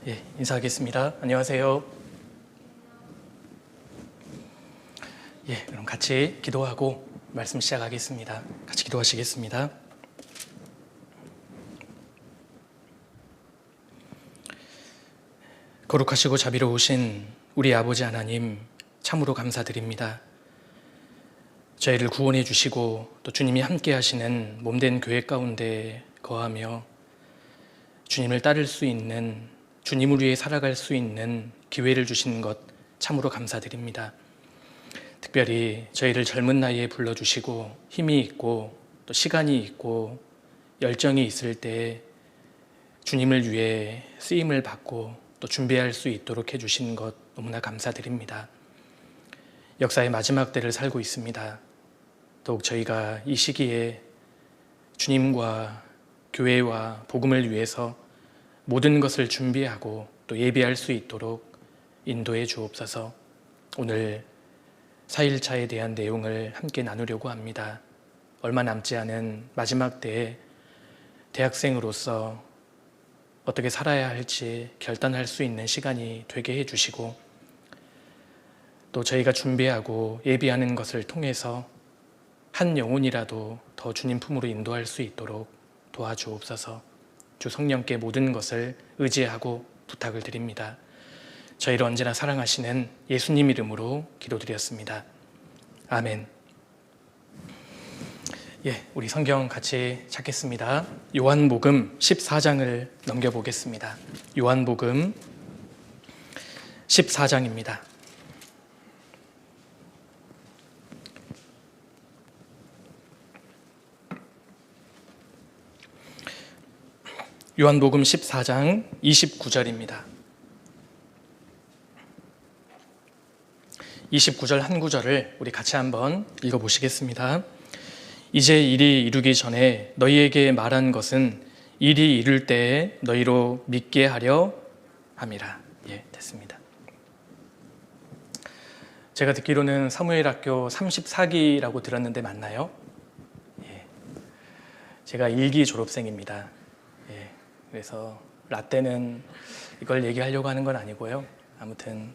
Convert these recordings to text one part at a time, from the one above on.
인사하겠습니다. 안녕하세요. 그럼 같이 기도하고 말씀 시작하겠습니다. 같이 기도하시겠습니다. 거룩하시고 자비로우신 우리 아버지 하나님, 참으로 감사드립니다. 저희를 구원해 주시고 또 주님이 함께 하시는 몸된 교회 가운데 거하며 주님을 따를 수 있는, 주님을 위해 살아갈 수 있는 기회를 주신 것 참으로 감사드립니다. 특별히 저희를 젊은 나이에 불러주시고 힘이 있고 또 시간이 있고 열정이 있을 때 주님을 위해 쓰임을 받고 또 준비할 수 있도록 해주신 것 너무나 감사드립니다. 역사의 마지막 때를 살고 있습니다. 더욱 저희가 이 시기에 주님과 교회와 복음을 위해서 모든 것을 준비하고 또 예비할 수 있도록 인도해 주옵소서. 오늘 4일차에 대한 내용을 함께 나누려고 합니다. 얼마 남지 않은 마지막 때에 대학생으로서 어떻게 살아야 할지 결단할 수 있는 시간이 되게 해주시고 또 저희가 준비하고 예비하는 것을 통해서 한 영혼이라도 더 주님 품으로 인도할 수 있도록 도와주옵소서. 주 성령께 모든 것을 의지하고 부탁을 드립니다. 저희를 언제나 사랑하시는 예수님 이름으로 기도드렸습니다. 아멘. 우리 성경 같이 찾겠습니다. 요한복음 14장을 넘겨보겠습니다. 요한복음 14장입니다. 요한복음 14장 29절입니다. 29절 한 구절을 우리 같이 한번 읽어보시겠습니다. 이제 일이 이루기 전에 너희에게 말한 것은 일이 이룰 때에 너희로 믿게 하려 함이라. 됐습니다. 제가 듣기로는 사무엘학교 34기라고 들었는데 맞나요? 제가 1기 졸업생입니다. 그래서 라떼는 이걸 얘기하려고 하는 건 아니고요. 아무튼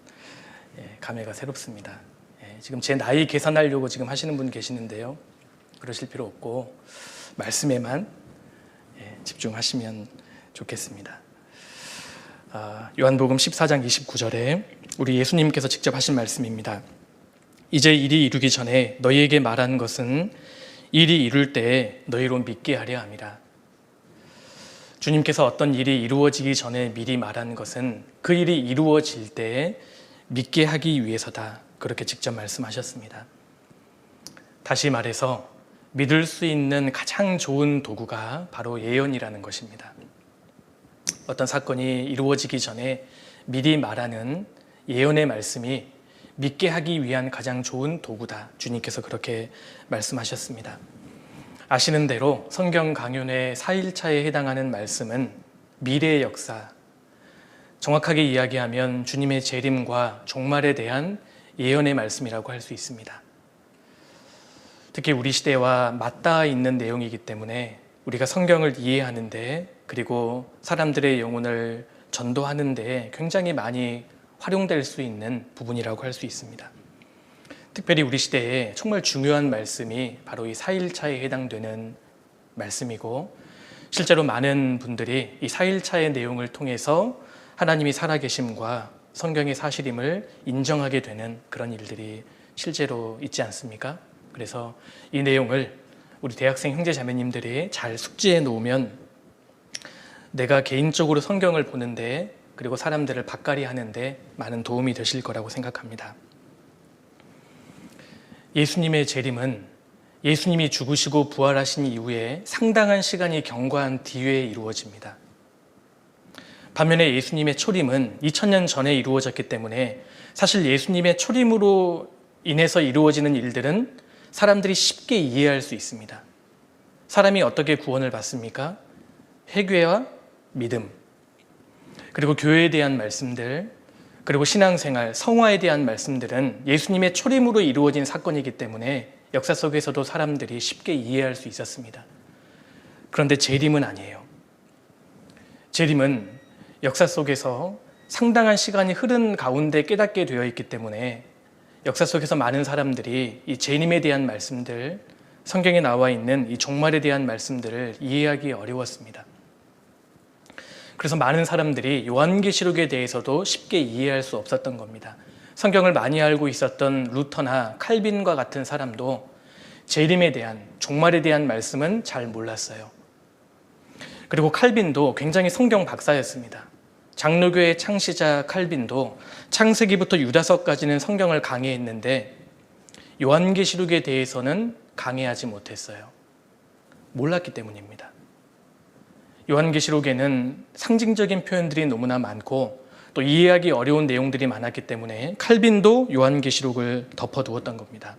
감회가 새롭습니다. 지금 제 나이 계산하려고 지금 하시는 분 계시는데요. 그러실 필요 없고 말씀에만 집중하시면 좋겠습니다. 요한복음 14장 29절에 우리 예수님께서 직접 하신 말씀입니다. 이제 일이 이루기 전에 너희에게 말한 것은 일이 이룰 때에 너희로 믿게 하려 함이라. 주님께서 어떤 일이 이루어지기 전에 미리 말한 것은 그 일이 이루어질 때에 믿게 하기 위해서다. 그렇게 직접 말씀하셨습니다. 다시 말해서 믿을 수 있는 가장 좋은 도구가 바로 예언이라는 것입니다. 어떤 사건이 이루어지기 전에 미리 말하는 예언의 말씀이 믿게 하기 위한 가장 좋은 도구다. 주님께서 그렇게 말씀하셨습니다. 아시는 대로 성경 강연의 4일차에 해당하는 말씀은 미래의 역사, 정확하게 이야기하면 주님의 재림과 종말에 대한 예언의 말씀이라고 할 수 있습니다. 특히 우리 시대와 맞닿아 있는 내용이기 때문에 우리가 성경을 이해하는데 그리고 사람들의 영혼을 전도하는 데 굉장히 많이 활용될 수 있는 부분이라고 할 수 있습니다. 특별히 우리 시대에 정말 중요한 말씀이 바로 이 4일차에 해당되는 말씀이고 실제로 많은 분들이 이 4일차의 내용을 통해서 하나님이 살아계심과 성경의 사실임을 인정하게 되는 그런 일들이 실제로 있지 않습니까? 그래서 이 내용을 우리 대학생 형제 자매님들이 잘 숙지해 놓으면 내가 개인적으로 성경을 보는데 그리고 사람들을 밭갈이 하는데 많은 도움이 되실 거라고 생각합니다. 예수님의 재림은 예수님이 죽으시고 부활하신 이후에 상당한 시간이 경과한 뒤에 이루어집니다. 반면에 예수님의 초림은 2000년 전에 이루어졌기 때문에 사실 예수님의 초림으로 인해서 이루어지는 일들은 사람들이 쉽게 이해할 수 있습니다. 사람이 어떻게 구원을 받습니까? 회개와 믿음, 그리고 교회에 대한 말씀들, 그리고 신앙생활, 성화에 대한 말씀들은 예수님의 초림으로 이루어진 사건이기 때문에 역사 속에서도 사람들이 쉽게 이해할 수 있었습니다. 그런데 재림은 아니에요. 재림은 역사 속에서 상당한 시간이 흐른 가운데 깨닫게 되어 있기 때문에 역사 속에서 많은 사람들이 이 재림에 대한 말씀들, 성경에 나와 있는 이 종말에 대한 말씀들을 이해하기 어려웠습니다. 그래서 많은 사람들이 요한계시록에 대해서도 쉽게 이해할 수 없었던 겁니다. 성경을 많이 알고 있었던 루터나 칼빈과 같은 사람도 재림에 대한, 종말에 대한 말씀은 잘 몰랐어요. 그리고 칼빈도 굉장히 성경 박사였습니다. 장로교의 창시자 칼빈도 창세기부터 유다서까지는 성경을 강해했는데 요한계시록에 대해서는 강해하지 못했어요. 몰랐기 때문입니다. 요한계시록에는 상징적인 표현들이 너무나 많고 또 이해하기 어려운 내용들이 많았기 때문에 칼빈도 요한계시록을 덮어두었던 겁니다.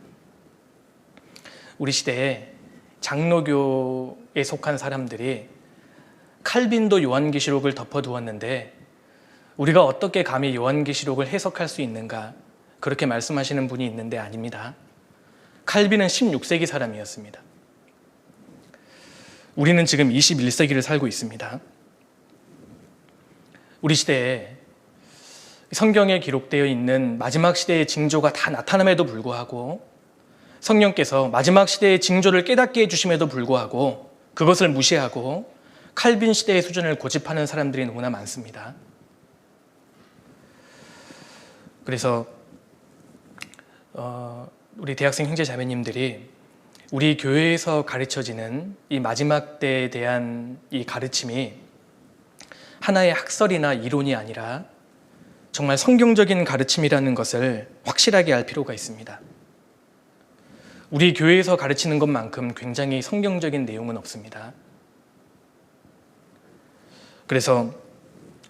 우리 시대에 장로교에 속한 사람들이 칼빈도 요한계시록을 덮어두었는데 우리가 어떻게 감히 요한계시록을 해석할 수 있는가, 그렇게 말씀하시는 분이 있는데 아닙니다. 칼빈은 16세기 사람이었습니다. 우리는 지금 21세기를 살고 있습니다. 우리 시대에 성경에 기록되어 있는 마지막 시대의 징조가 다 나타남에도 불구하고 성령께서 마지막 시대의 징조를 깨닫게 해주심에도 불구하고 그것을 무시하고 칼빈 시대의 수준을 고집하는 사람들이 너무나 많습니다. 그래서 우리 대학생 형제 자매님들이 우리 교회에서 가르쳐지는 이 마지막 때에 대한 이 가르침이 하나의 학설이나 이론이 아니라 정말 성경적인 가르침이라는 것을 확실하게 알 필요가 있습니다. 우리 교회에서 가르치는 것만큼 굉장히 성경적인 내용은 없습니다. 그래서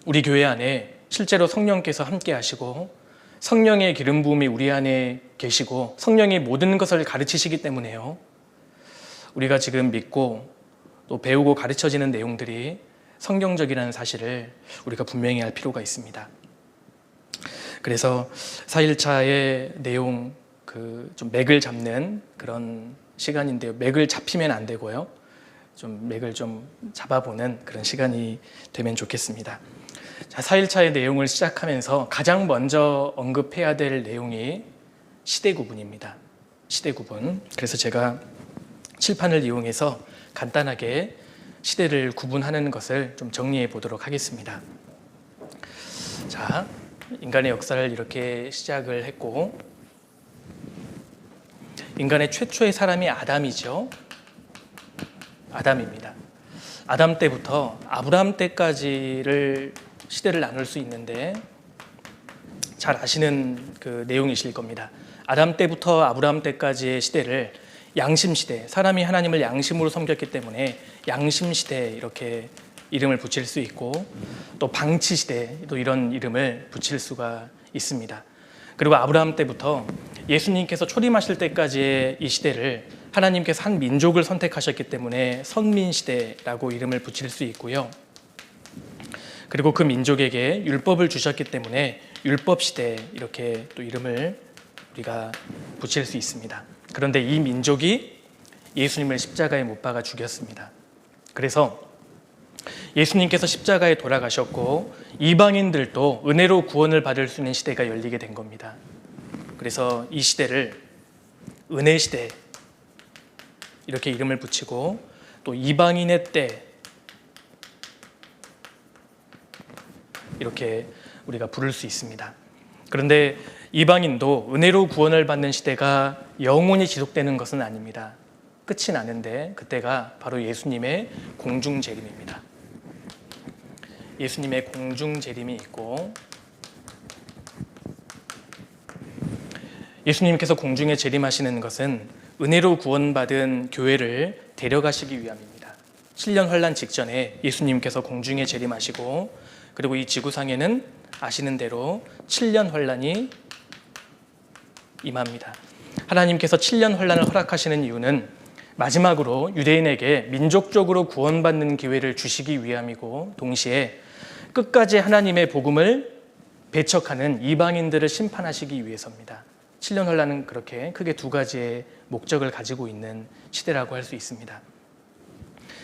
우리 교회 안에 실제로 성령께서 함께 하시고 성령의 기름 부음이 우리 안에 계시고 성령이 모든 것을 가르치시기 때문에요. 우리가 지금 믿고 또 배우고 가르쳐지는 내용들이 성경적이라는 사실을 우리가 분명히 알 필요가 있습니다. 그래서 4일차의 내용, 좀 맥을 잡는 그런 시간인데요. 맥을 잡히면 안 되고요. 좀 맥을 좀 잡아보는 그런 시간이 되면 좋겠습니다. 자, 4일차의 내용을 시작하면서 가장 먼저 언급해야 될 내용이 시대 구분입니다. 시대 구분. 그래서 제가 칠판을 이용해서 간단하게 시대를 구분하는 것을 좀 정리해 보도록 하겠습니다. 자, 인간의 역사를 이렇게 시작을 했고, 인간의 최초의 사람이 아담이죠. 아담입니다. 아담 때부터 아브라함 때까지를 시대를 나눌 수 있는데 잘 아시는 그 내용이실 겁니다. 아담 때부터 아브라함 때까지의 시대를 양심시대, 사람이 하나님을 양심으로 섬겼기 때문에 양심시대 이렇게 이름을 붙일 수 있고, 또 방치시대, 또 이런 이름을 붙일 수가 있습니다. 그리고 아브라함 때부터 예수님께서 초림하실 때까지의 이 시대를 하나님께서 한 민족을 선택하셨기 때문에 선민시대라고 이름을 붙일 수 있고요. 그리고 그 민족에게 율법을 주셨기 때문에 율법시대 이렇게 또 이름을 우리가 붙일 수 있습니다. 그런데 이 민족이 예수님을 십자가에 못 박아 죽였습니다. 그래서 예수님께서 십자가에 돌아가셨고 이방인들도 은혜로 구원을 받을 수 있는 시대가 열리게 된 겁니다. 그래서 이 시대를 은혜시대 이렇게 이름을 붙이고, 또 이방인의 때 이렇게 우리가 부를 수 있습니다. 그런데 이방인도 은혜로 구원을 받는 시대가 영원히 지속되는 것은 아닙니다. 끝이 나는데 그때가 바로 예수님의 공중재림입니다. 예수님의 공중재림이 있고, 예수님께서 공중에 재림하시는 것은 은혜로 구원받은 교회를 데려가시기 위함입니다. 7년 환란 직전에 예수님께서 공중에 재림하시고, 그리고 이 지구상에는 아시는 대로 7년 환란이 임합니다. 하나님께서 7년 환란을 허락하시는 이유는 마지막으로 유대인에게 민족적으로 구원받는 기회를 주시기 위함이고, 동시에 끝까지 하나님의 복음을 배척하는 이방인들을 심판하시기 위해서입니다. 7년 환란은 그렇게 크게 두 가지의 목적을 가지고 있는 시대라고 할 수 있습니다.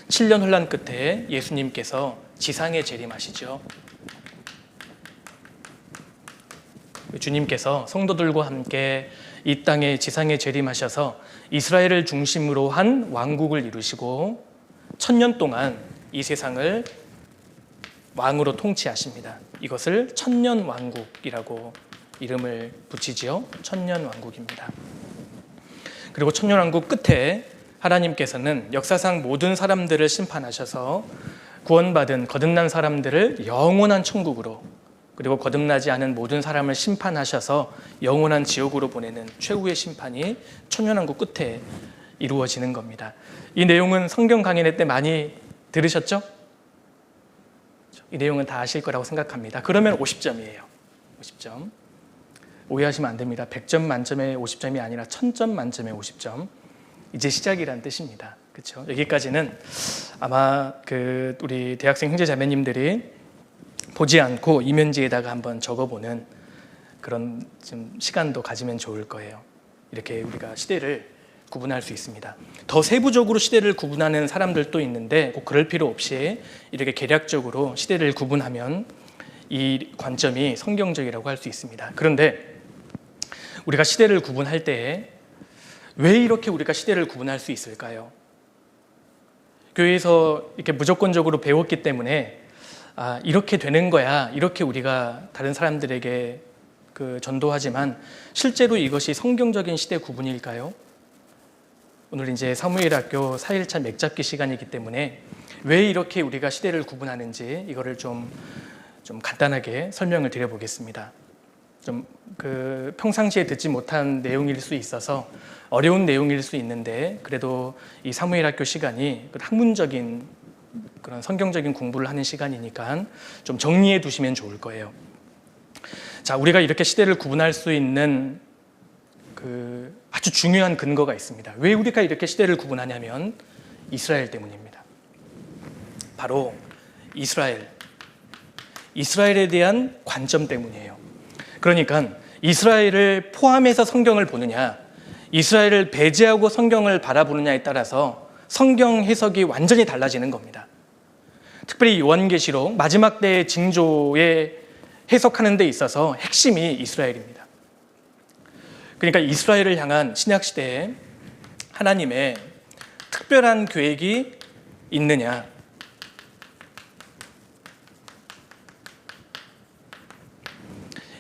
7년 환란 끝에 예수님께서 지상에 재림하시죠. 주님께서 성도들과 함께 이 땅에 지상에 재림하셔서 이스라엘을 중심으로 한 왕국을 이루시고 1000년 동안 이 세상을 왕으로 통치하십니다. 이것을 천년왕국이라고 이름을 붙이지요. 천년왕국입니다. 그리고 천년왕국 끝에 하나님께서는 역사상 모든 사람들을 심판하셔서 구원받은 거듭난 사람들을 영원한 천국으로, 그리고 거듭나지 않은 모든 사람을 심판하셔서 영원한 지옥으로 보내는 최후의 심판이 천년왕국 끝에 이루어지는 겁니다. 이 내용은 성경 강연회 때 많이 들으셨죠? 이 내용은 다 아실 거라고 생각합니다. 그러면 50점이에요. 50점. 오해하시면 안 됩니다. 100점 만점에 50점이 아니라 1000점 만점에 50점. 이제 시작이란 뜻입니다. 그렇죠? 여기까지는 아마 우리 대학생 형제 자매님들이 보지 않고 이면지에다가 한번 적어보는 그런 좀 시간도 가지면 좋을 거예요. 이렇게 우리가 시대를 구분할 수 있습니다. 더 세부적으로 시대를 구분하는 사람들도 있는데 꼭 그럴 필요 없이 이렇게 개략적으로 시대를 구분하면 이 관점이 성경적이라고 할 수 있습니다. 그런데 우리가 시대를 구분할 때 왜 이렇게 우리가 시대를 구분할 수 있을까요? 교회에서 이렇게 무조건적으로 배웠기 때문에 이렇게 되는 거야, 이렇게 우리가 다른 사람들에게 전도하지만 실제로 이것이 성경적인 시대 구분일까요? 오늘 이제 사무엘학교 4일차 맥잡기 시간이기 때문에 왜 이렇게 우리가 시대를 구분하는지 이거를 좀 간단하게 설명을 드려보겠습니다. 평상시에 듣지 못한 내용일 수 있어서 어려운 내용일 수 있는데 그래도 이 사무엘학교 시간이 학문적인 그런 성경적인 공부를 하는 시간이니까 좀 정리해 두시면 좋을 거예요. 자, 우리가 이렇게 시대를 구분할 수 있는 아주 중요한 근거가 있습니다. 왜 우리가 이렇게 시대를 구분하냐면 이스라엘 때문입니다. 바로 이스라엘에 대한 관점 때문이에요. 그러니까 이스라엘을 포함해서 성경을 보느냐, 이스라엘을 배제하고 성경을 바라보느냐에 따라서 성경 해석이 완전히 달라지는 겁니다. 특별히 요한계시록 마지막 때의 징조에 해석하는 데 있어서 핵심이 이스라엘입니다. 그러니까 이스라엘을 향한 신약시대에 하나님의 특별한 계획이 있느냐,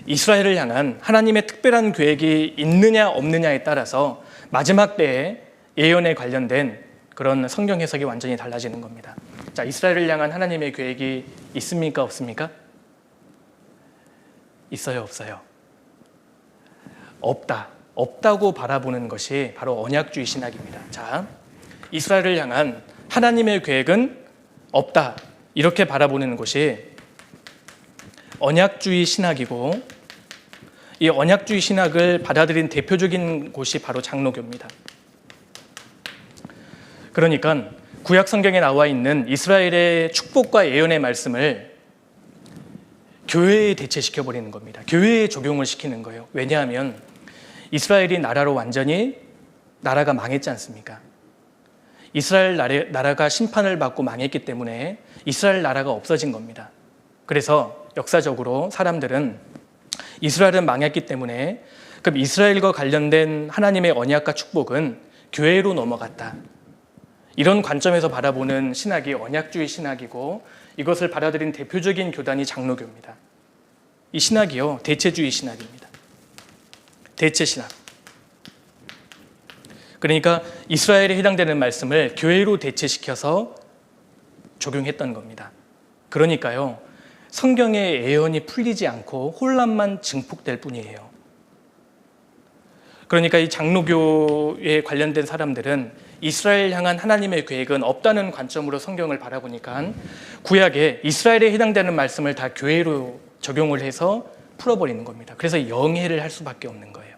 이스라엘을 향한 하나님의 특별한 계획이 있느냐 없느냐에 따라서 마지막 때의 예언에 관련된 그런 성경 해석이 완전히 달라지는 겁니다. 자, 이스라엘을 향한 하나님의 계획이 있습니까 없습니까? 있어요 없어요? 없다고 바라보는 것이 바로 언약주의 신학입니다. 자, 이스라엘을 향한 하나님의 계획은 없다, 이렇게 바라보는 것이 언약주의 신학이고, 이 언약주의 신학을 받아들인 대표적인 곳이 바로 장로교입니다. 그러니까 구약 성경에 나와 있는 이스라엘의 축복과 예언의 말씀을 교회에 대체시켜 버리는 겁니다. 교회에 적용을 시키는 거예요. 왜냐하면 이스라엘이 나라로 완전히 나라가 망했지 않습니까? 이스라엘 나라가 심판을 받고 망했기 때문에 이스라엘 나라가 없어진 겁니다. 그래서 역사적으로 사람들은 이스라엘은 망했기 때문에 그럼 이스라엘과 관련된 하나님의 언약과 축복은 교회로 넘어갔다, 이런 관점에서 바라보는 신학이 언약주의 신학이고, 이것을 받아들인 대표적인 교단이 장로교입니다. 이 신학이요, 대체주의 신학입니다. 대체신학. 그러니까 이스라엘에 해당되는 말씀을 교회로 대체시켜서 적용했던 겁니다. 그러니까요, 성경의 예언이 풀리지 않고 혼란만 증폭될 뿐이에요. 그러니까 이 장로교에 관련된 사람들은 이스라엘 향한 하나님의 계획은 없다는 관점으로 성경을 바라보니까 구약에 이스라엘에 해당되는 말씀을 다 교회로 적용을 해서 풀어버리는 겁니다. 그래서 영해를 할 수밖에 없는 거예요.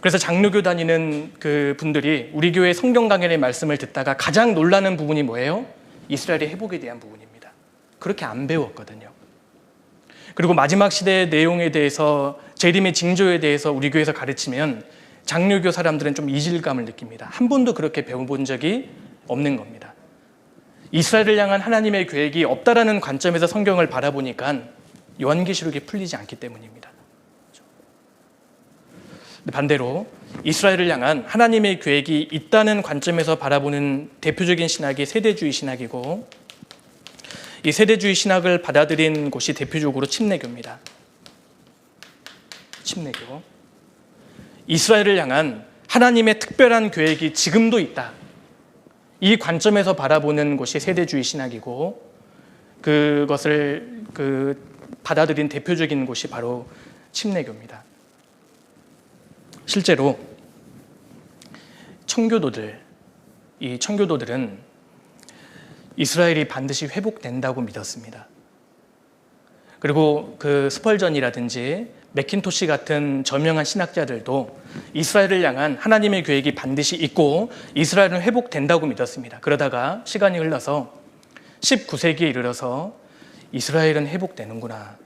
그래서 장로교 다니는 분들이 우리 교회 성경 강연의 말씀을 듣다가 가장 놀라는 부분이 뭐예요? 이스라엘의 회복에 대한 부분입니다. 그렇게 안 배웠거든요. 그리고 마지막 시대의 내용에 대해서, 재림의 징조에 대해서 우리 교회에서 가르치면 장로교 사람들은 좀 이질감을 느낍니다. 한 번도 그렇게 배워본 적이 없는 겁니다. 이스라엘을 향한 하나님의 계획이 없다라는 관점에서 성경을 바라보니까 요한계시록이 풀리지 않기 때문입니다. 반대로 이스라엘을 향한 하나님의 계획이 있다는 관점에서 바라보는 대표적인 신학이 세대주의 신학이고, 이 세대주의 신학을 받아들인 곳이 대표적으로 침례교입니다. 침례교. 이스라엘을 향한 하나님의 특별한 계획이 지금도 있다, 이 관점에서 바라보는 곳이 세대주의 신학이고, 그것을 받아들인 대표적인 곳이 바로 침례교입니다. 실제로 이 청교도들은 이스라엘이 반드시 회복된다고 믿었습니다. 그리고 그 스펄전이라든지 맥킨토시 같은 저명한 신학자들도 이스라엘을 향한 하나님의 계획이 반드시 있고 이스라엘은 회복된다고 믿었습니다. 그러다가 시간이 흘러서 19세기에 이르러서 이스라엘은 회복되는구나,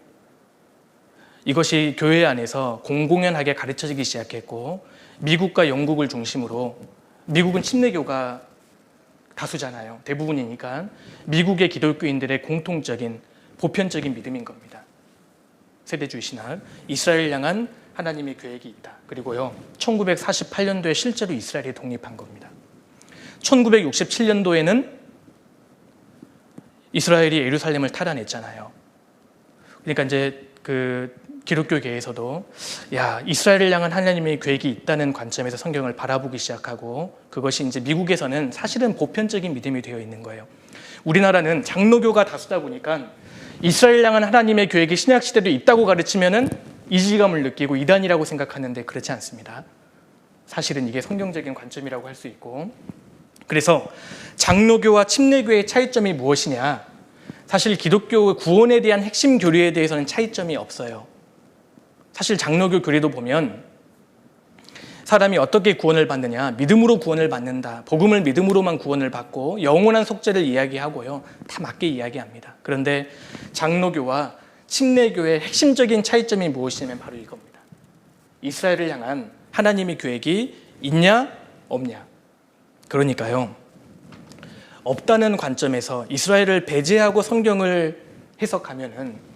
이것이 교회 안에서 공공연하게 가르쳐지기 시작했고, 미국과 영국을 중심으로, 미국은 침례교가 다수잖아요. 대부분이니까 미국의 기독교인들의 공통적인 보편적인 믿음인 겁니다. 세대주의 신학, 이스라엘 향한 하나님의 계획이 있다. 그리고요, 1948년도에 실제로 이스라엘이 독립한 겁니다. 1967년도에는 이스라엘이 예루살렘을 탈환했잖아요. 그러니까 이제 기독교계에서도 이스라엘을 향한 하나님의 계획이 있다는 관점에서 성경을 바라보기 시작하고, 그것이 이제 미국에서는 사실은 보편적인 믿음이 되어 있는 거예요. 우리나라는 장로교가 다수다 보니까 이스라엘 향한 하나님의 계획이 신약 시대도 있다고 가르치면은 이질감을 느끼고 이단이라고 생각하는데 그렇지 않습니다. 사실은 이게 성경적인 관점이라고 할 수 있고, 그래서 장로교와 침례교의 차이점이 무엇이냐? 사실 기독교 구원에 대한 핵심 교리에 대해서는 차이점이 없어요. 사실 장로교 교리도 보면 사람이 어떻게 구원을 받느냐, 믿음으로 구원을 받는다, 복음을 믿음으로만 구원을 받고 영원한 속죄를 이야기하고요, 다 맞게 이야기합니다. 그런데 장로교와 침례교의 핵심적인 차이점이 무엇이냐면 바로 이겁니다. 이스라엘을 향한 하나님의 계획이 있냐 없냐. 그러니까요, 없다는 관점에서 이스라엘을 배제하고 성경을 해석하면은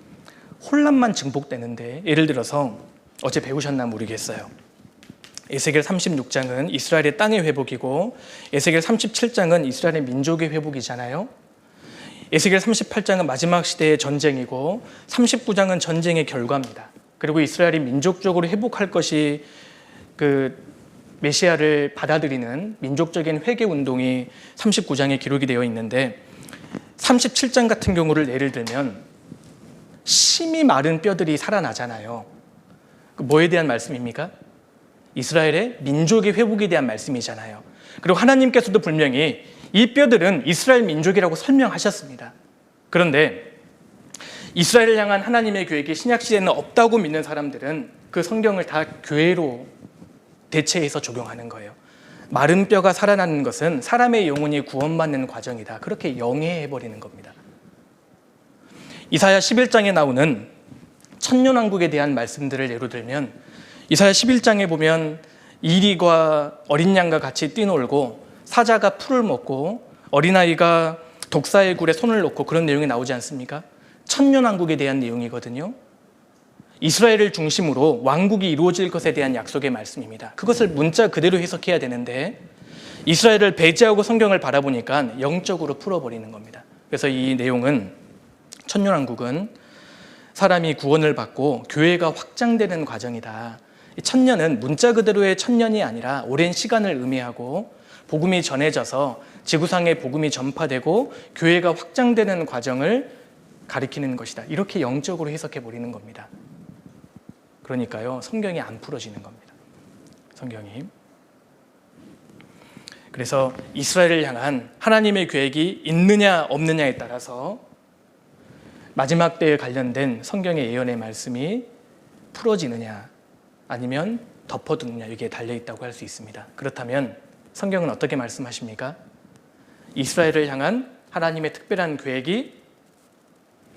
혼란만 증폭되는데, 예를 들어서 어제 배우셨나 모르겠어요. 에스겔 36장은 이스라엘의 땅의 회복이고, 에스겔 37장은 이스라엘의 민족의 회복이잖아요. 에스겔 38장은 마지막 시대의 전쟁이고, 39장은 전쟁의 결과입니다. 그리고 이스라엘이 민족적으로 회복할 것이 메시아를 받아들이는 민족적인 회개 운동이 39장에 기록이 되어 있는데, 37장 같은 경우를 예를 들면 심이 마른 뼈들이 살아나잖아요. 뭐에 대한 말씀입니까? 이스라엘의 민족의 회복에 대한 말씀이잖아요. 그리고 하나님께서도 분명히 이 뼈들은 이스라엘 민족이라고 설명하셨습니다. 그런데 이스라엘을 향한 하나님의 계획이 신약시대에는 없다고 믿는 사람들은 그 성경을 다 교회로 대체해서 적용하는 거예요. 마른 뼈가 살아나는 것은 사람의 영혼이 구원받는 과정이다, 그렇게 영해해버리는 겁니다. 이사야 11장에 나오는 천년왕국에 대한 말씀들을 예로 들면, 이사야 11장에 보면 이리가 어린 양과 같이 뛰놀고 사자가 풀을 먹고 어린아이가 독사의 굴에 손을 놓고, 그런 내용이 나오지 않습니까? 천년왕국에 대한 내용이거든요. 이스라엘을 중심으로 왕국이 이루어질 것에 대한 약속의 말씀입니다. 그것을 문자 그대로 해석해야 되는데 이스라엘을 배제하고 성경을 바라보니까 영적으로 풀어버리는 겁니다. 그래서 이 내용은, 천년왕국은 사람이 구원을 받고 교회가 확장되는 과정이다. 천년은 문자 그대로의 천년이 아니라 오랜 시간을 의미하고, 복음이 전해져서 지구상에 복음이 전파되고 교회가 확장되는 과정을 가리키는 것이다, 이렇게 영적으로 해석해 버리는 겁니다. 그러니까요, 성경이 안 풀어지는 겁니다. 성경이. 그래서 이스라엘을 향한 하나님의 계획이 있느냐 없느냐에 따라서 마지막 때에 관련된 성경의 예언의 말씀이 풀어지느냐 아니면 덮어두느냐, 이게 달려있다고 할 수 있습니다. 그렇다면 성경은 어떻게 말씀하십니까? 이스라엘을 향한 하나님의 특별한 계획이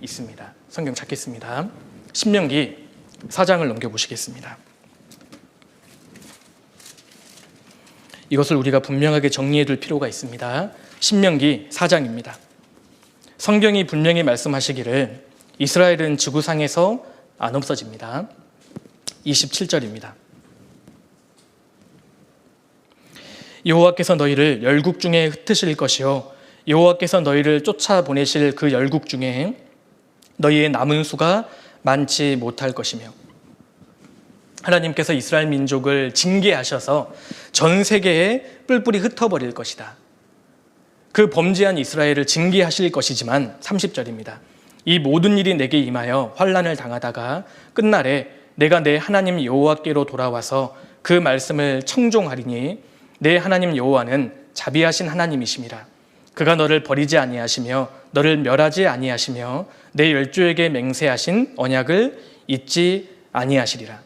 있습니다. 성경 찾겠습니다. 신명기 4장을 넘겨보시겠습니다. 이것을 우리가 분명하게 정리해 둘 필요가 있습니다. 신명기 4장입니다. 성경이 분명히 말씀하시기를 이스라엘은 지구상에서 안 없어집니다. 27절입니다. 여호와께서 너희를 열국 중에 흩으실 것이요 여호와께서 너희를 쫓아보내실 그 열국 중에 너희의 남은 수가 많지 못할 것이며 하나님께서 이스라엘 민족을 징계하셔서 전 세계에 뿔뿔이 흩어버릴 것이다. 그 범죄한 이스라엘을 징계하실 것이지만 30절입니다. 이 모든 일이 내게 임하여 환난을 당하다가 끝날에 내가 내 하나님 여호와께로 돌아와서 그 말씀을 청종하리니 내 하나님 여호와는 자비하신 하나님이심이라. 그가 너를 버리지 아니하시며 너를 멸하지 아니하시며 내 열조에게 맹세하신 언약을 잊지 아니하시리라.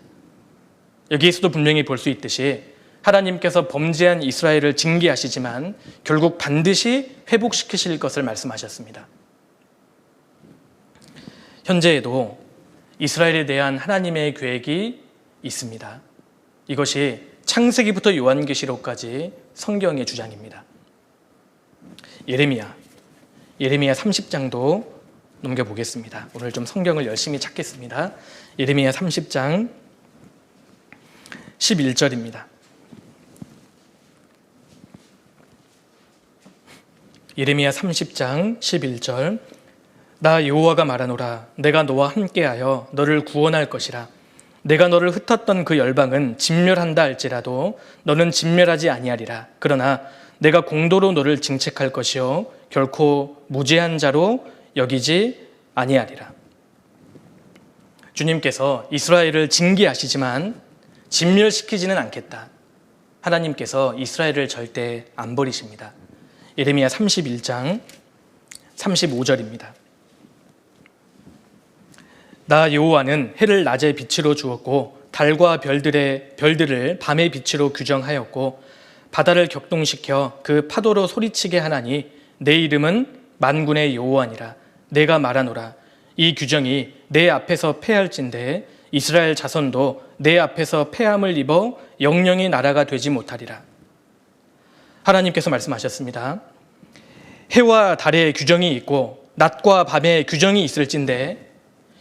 여기에서도 분명히 볼 수 있듯이 하나님께서 범죄한 이스라엘을 징계하시지만 결국 반드시 회복시키실 것을 말씀하셨습니다. 현재에도 이스라엘에 대한 하나님의 계획이 있습니다. 이것이 창세기부터 요한계시록까지 성경의 주장입니다. 예레미야 30장도 넘겨보겠습니다. 오늘 좀 성경을 열심히 찾겠습니다. 예레미야 30장 11절입니다. 예레미야 30장 11절 나 여호와가 말하노라 내가 너와 함께하여 너를 구원할 것이라. 내가 너를 흩었던 그 열방은 진멸한다 할지라도 너는 진멸하지 아니하리라. 그러나 내가 공도로 너를 징책할 것이요 결코 무죄한 자로 여기지 아니하리라. 주님께서 이스라엘을 징계하시지만 진멸시키지는 않겠다. 하나님께서 이스라엘을 절대 안 버리십니다. 예레미야 31장 35절입니다. 나 여호와는 해를 낮의 빛으로 주었고 달과 별들을 밤의 빛으로 규정하였고 바다를 격동시켜 그 파도로 소리치게 하나니 내 이름은 만군의 여호와니라. 내가 말하노라 이 규정이 내 앞에서 패할진대 이스라엘 자손도 내 앞에서 패함을 입어 영영이 나라가 되지 못하리라. 하나님께서 말씀하셨습니다. 해와 달의 규정이 있고 낮과 밤의 규정이 있을진데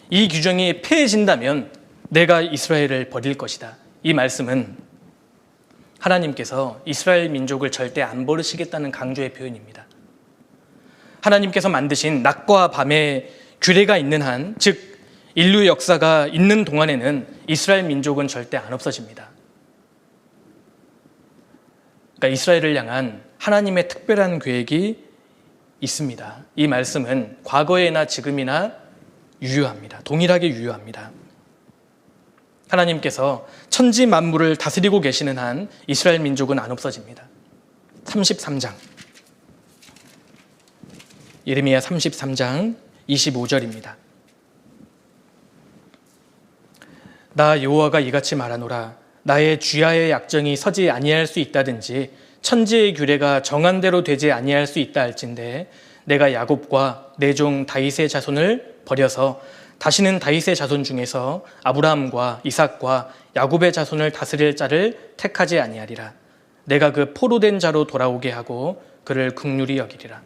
이 규정이 폐해진다면 내가 이스라엘을 버릴 것이다. 이 말씀은 하나님께서 이스라엘 민족을 절대 안 버리시겠다는 강조의 표현입니다. 하나님께서 만드신 낮과 밤의 규례가 있는 한, 즉 인류 역사가 있는 동안에는 이스라엘 민족은 절대 안 없어집니다. 그러니까 이스라엘을 향한 하나님의 특별한 계획이 있습니다. 이 말씀은 과거에나 지금이나 유효합니다. 동일하게 유효합니다. 하나님께서 천지 만물을 다스리고 계시는 한 이스라엘 민족은 안 없어집니다. 33장 예레미야 33장 25절입니다. 나 여호와가 이같이 말하노라 나의 주야의 약정이 서지 아니할 수 있다든지 천지의 규례가 정한 대로 되지 아니할 수 있다 할진대 내가 야곱과 내 종 다윗의 자손을 버려서 다시는 다윗의 자손 중에서 아브라함과 이삭과 야곱의 자손을 다스릴 자를 택하지 아니하리라. 내가 그 포로된 자로 돌아오게 하고 그를 긍휼히 여기리라.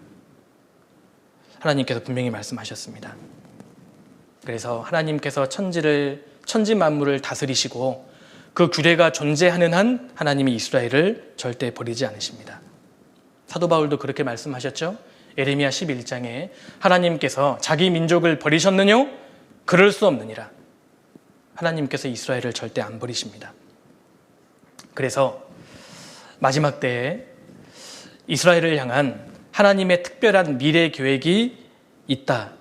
하나님께서 분명히 말씀하셨습니다. 그래서 하나님께서 천지 만물을 다스리시고 그 규례가 존재하는 한 하나님이 이스라엘을 절대 버리지 않으십니다. 사도 바울도 그렇게 말씀하셨죠. 예레미야 11장에 하나님께서 자기 민족을 버리셨느뇨? 그럴 수 없느니라. 하나님께서 이스라엘을 절대 안 버리십니다. 그래서 마지막 때에 이스라엘을 향한 하나님의 특별한 미래 계획이 있다.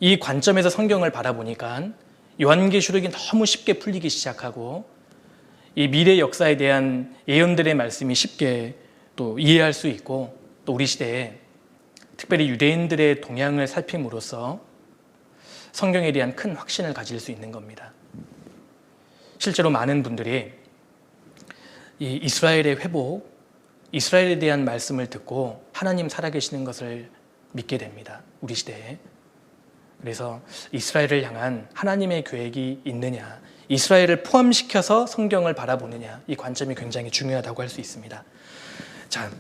이 관점에서 성경을 바라보니까 요한계시록이 너무 쉽게 풀리기 시작하고 이 미래 역사에 대한 예언들의 말씀이 쉽게 또 이해할 수 있고 또 우리 시대에 특별히 유대인들의 동향을 살핌으로써 성경에 대한 큰 확신을 가질 수 있는 겁니다. 실제로 많은 분들이 이 이스라엘의 회복, 이스라엘에 대한 말씀을 듣고 하나님 살아계시는 것을 믿게 됩니다. 우리 시대에. 그래서 이스라엘을 향한 하나님의 계획이 있느냐, 이스라엘을 포함시켜서 성경을 바라보느냐, 이 관점이 굉장히 중요하다고 할 수 있습니다. 자,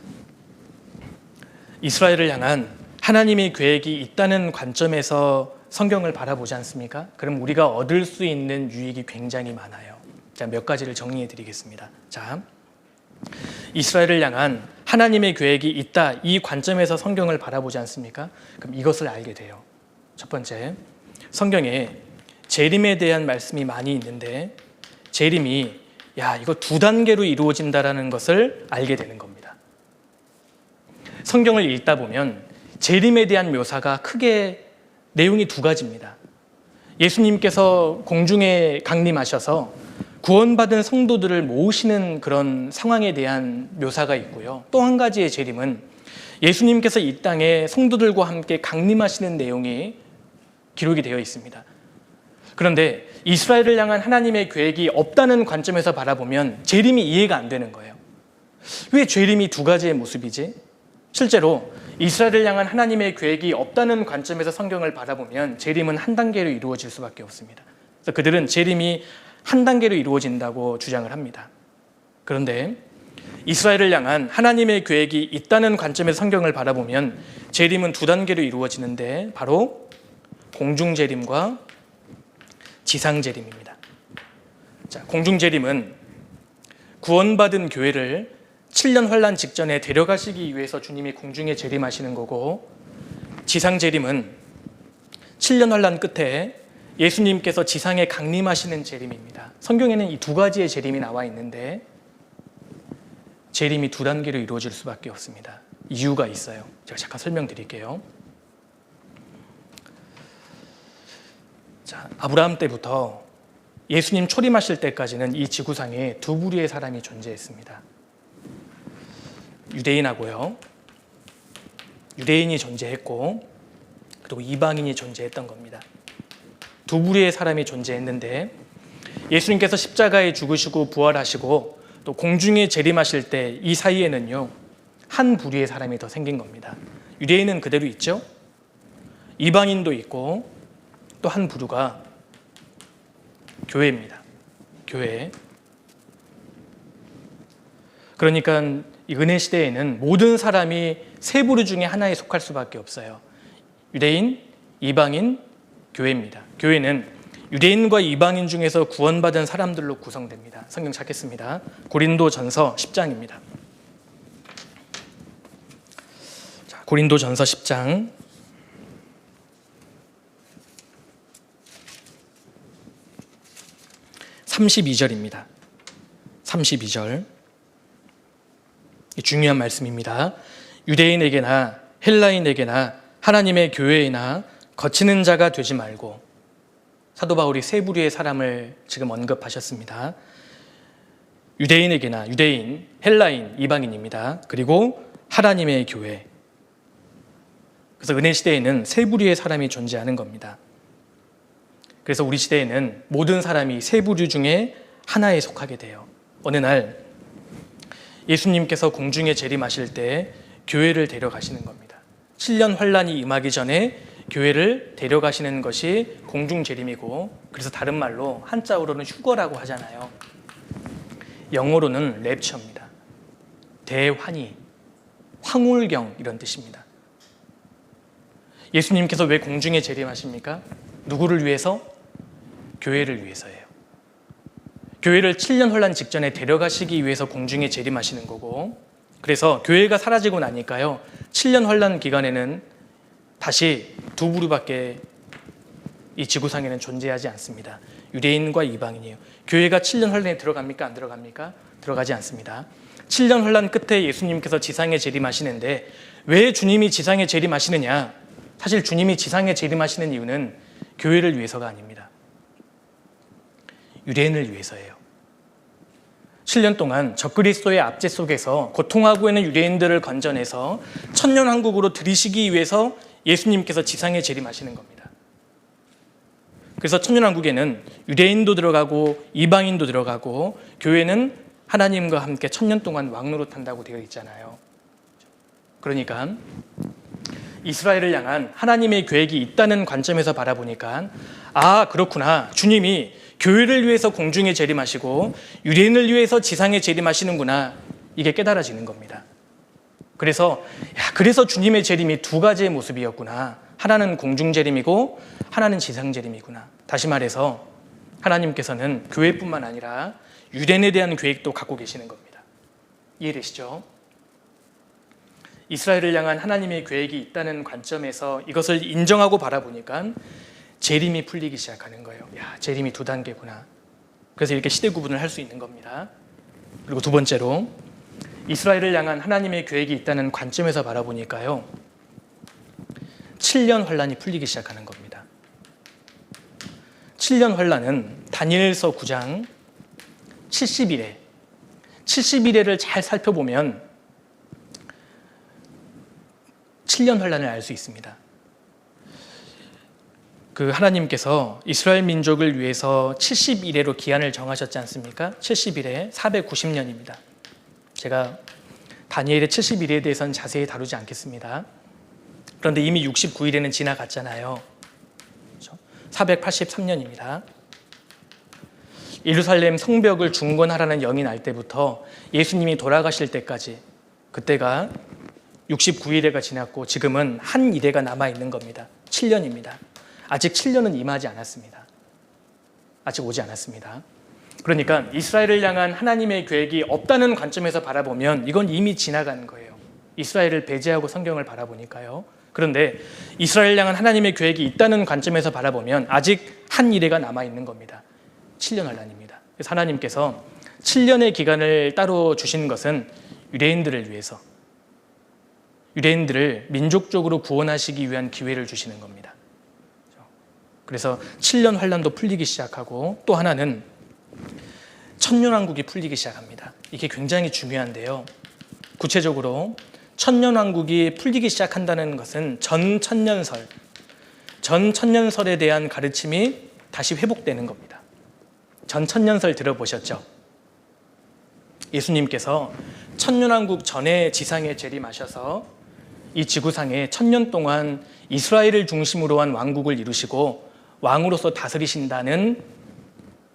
이스라엘을 향한 하나님의 계획이 있다는 관점에서 성경을 바라보지 않습니까? 그럼 우리가 얻을 수 있는 유익이 굉장히 많아요. 자, 몇 가지를 정리해 드리겠습니다. 자, 이스라엘을 향한 하나님의 계획이 있다, 이 관점에서 성경을 바라보지 않습니까? 그럼 이것을 알게 돼요. 첫 번째, 성경에 재림에 대한 말씀이 많이 있는데 재림이 이거 두 단계로 이루어진다라는 것을 알게 되는 겁니다. 성경을 읽다 보면 재림에 대한 묘사가 크게 내용이 두 가지입니다. 예수님께서 공중에 강림하셔서 구원받은 성도들을 모으시는 그런 상황에 대한 묘사가 있고요. 또 한 가지의 재림은 예수님께서 이 땅에 성도들과 함께 강림하시는 내용이 기록이 되어 있습니다. 그런데 이스라엘을 향한 하나님의 계획이 없다는 관점에서 바라보면 재림이 이해가 안 되는 거예요. 왜 재림이 두 가지의 모습이지? 실제로 이스라엘을 향한 하나님의 계획이 없다는 관점에서 성경을 바라보면 재림은 한 단계로 이루어질 수밖에 없습니다. 그래서 그들은 재림이 한 단계로 이루어진다고 주장을 합니다. 그런데 이스라엘을 향한 하나님의 계획이 있다는 관점에서 성경을 바라보면 재림은 두 단계로 이루어지는데 바로 공중재림과 지상재림입니다. 자, 공중재림은 구원받은 교회를 7년 환란 직전에 데려가시기 위해서 주님이 공중에 재림하시는 거고, 지상재림은 7년 환란 끝에 예수님께서 지상에 강림하시는 재림입니다. 성경에는 이 두 가지의 재림이 나와 있는데 재림이 두 단계로 이루어질 수밖에 없습니다. 이유가 있어요. 제가 잠깐 설명드릴게요. 자, 아브라함 때부터 예수님 초림하실 때까지는 이 지구상에 두 부류의 사람이 존재했습니다. 유대인하고요. 유대인이 존재했고 그리고 이방인이 존재했던 겁니다. 두 부류의 사람이 존재했는데 예수님께서 십자가에 죽으시고 부활하시고 또 공중에 재림하실 때 이 사이에는요 한 부류의 사람이 더 생긴 겁니다. 유대인은 그대로 있죠. 이방인도 있고 또 한 부류가 교회입니다. 교회. 그러니까 이 은혜 시대에는 모든 사람이 세 부류 중에 하나에 속할 수밖에 없어요. 유대인, 이방인, 교회입니다. 교회는 유대인과 이방인 중에서 구원받은 사람들로 구성됩니다. 성경 찾겠습니다. 고린도전서 10장입니다. 자, 고린도전서 10장 32절입니다. 32절. 중요한 말씀입니다. 유대인에게나 헬라인에게나 하나님의 교회에나 거치는 자가 되지 말고, 사도 바울이 세 부류의 사람을 지금 언급하셨습니다. 유대인에게나, 유대인, 헬라인, 이방인입니다. 그리고 하나님의 교회. 그래서 은혜 시대에는 세 부류의 사람이 존재하는 겁니다. 그래서 우리 시대에는 모든 사람이 세 부류 중에 하나에 속하게 돼요. 어느 날 예수님께서 공중에 재림하실 때 교회를 데려가시는 겁니다. 7년 환란이 임하기 전에 교회를 데려가시는 것이 공중 재림이고, 그래서 다른 말로 한자어로는 휴거라고 하잖아요. 영어로는 랩처입니다. 대환희, 황홀경 이런 뜻입니다. 예수님께서 왜 공중에 재림하십니까? 누구를 위해서? 교회를 위해서예요. 교회를 7년 환란 직전에 데려가시기 위해서 공중에 재림하시는 거고, 그래서 교회가 사라지고 나니까요 7년 환란 기간에는 다시 두 부류밖에 이 지구상에는 존재하지 않습니다. 유대인과 이방인이에요. 교회가 7년 환란에 들어갑니까? 안 들어갑니까? 들어가지 않습니다. 7년 환란 끝에 예수님께서 지상에 재림하시는데 왜 주님이 지상에 재림하시느냐? 사실 주님이 지상에 재림하시는 이유는 교회를 위해서가 아닙니다. 유대인을 위해서예요. 7년 동안 적그리스도의 압제 속에서 고통하고 있는 유대인들을 건져내서 천년왕국으로 들이시기 위해서 예수님께서 지상에 재림하시는 겁니다. 그래서 천년왕국에는 유대인도 들어가고 이방인도 들어가고 교회는 하나님과 함께 천년 동안 왕노릇한다고 되어 있잖아요. 그러니까 이스라엘을 향한 하나님의 계획이 있다는 관점에서 바라보니까 그렇구나. 주님이 교회를 위해서 공중에 재림하시고 유대인을 위해서 지상에 재림하시는구나. 이게 깨달아지는 겁니다. 그래서 주님의 재림이 두 가지의 모습이었구나. 하나는 공중 재림이고 하나는 지상 재림이구나. 다시 말해서 하나님께서는 교회뿐만 아니라 유대인에 대한 계획도 갖고 계시는 겁니다. 이해되시죠? 이스라엘을 향한 하나님의 계획이 있다는 관점에서 이것을 인정하고 바라보니까 재림이 풀리기 시작하는 거예요. 야, 재림이 두 단계구나. 그래서 이렇게 시대 구분을 할 수 있는 겁니다. 그리고 두 번째로 이스라엘을 향한 하나님의 계획이 있다는 관점에서 바라보니까요, 7년 환란이 풀리기 시작하는 겁니다. 7년 환란은 다니엘서 9장 70일에를 잘 살펴보면 7년 환란을 알 수 있습니다. 그 하나님께서 이스라엘 민족을 위해서 70일에로 기한을 정하셨지 않습니까? 70일에 490년입니다. 제가 다니엘의 70일에 대해서는 자세히 다루지 않겠습니다. 그런데 이미 69일에는 지나갔잖아요. 483년입니다. 예루살렘 성벽을 중건하라는 영이 날 때부터 예수님이 돌아가실 때까지, 그때가 69일에가 지났고 지금은 한 일회가 남아있는 겁니다. 7년입니다. 아직 7년은 임하지 않았습니다. 아직 오지 않았습니다. 그러니까 이스라엘을 향한 하나님의 계획이 없다는 관점에서 바라보면 이건 이미 지나간 거예요. 이스라엘을 배제하고 성경을 바라보니까요. 그런데 이스라엘을 향한 하나님의 계획이 있다는 관점에서 바라보면 아직 한 일회가 남아있는 겁니다. 7년 환란입니다. 그래서 하나님께서 7년의 기간을 따로 주신 것은 유대인들을 위해서, 유대인들을 민족적으로 구원하시기 위한 기회를 주시는 겁니다. 그래서 7년 환란도 풀리기 시작하고, 또 하나는 천년왕국이 풀리기 시작합니다. 이게 굉장히 중요한데요. 구체적으로 천년왕국이 풀리기 시작한다는 것은 전천년설에 대한 가르침이 다시 회복되는 겁니다. 전천년설 들어보셨죠? 예수님께서 천년왕국 전에 지상에 재림하셔서 이 지구상에 1000년 동안 이스라엘을 중심으로 한 왕국을 이루시고 왕으로서 다스리신다는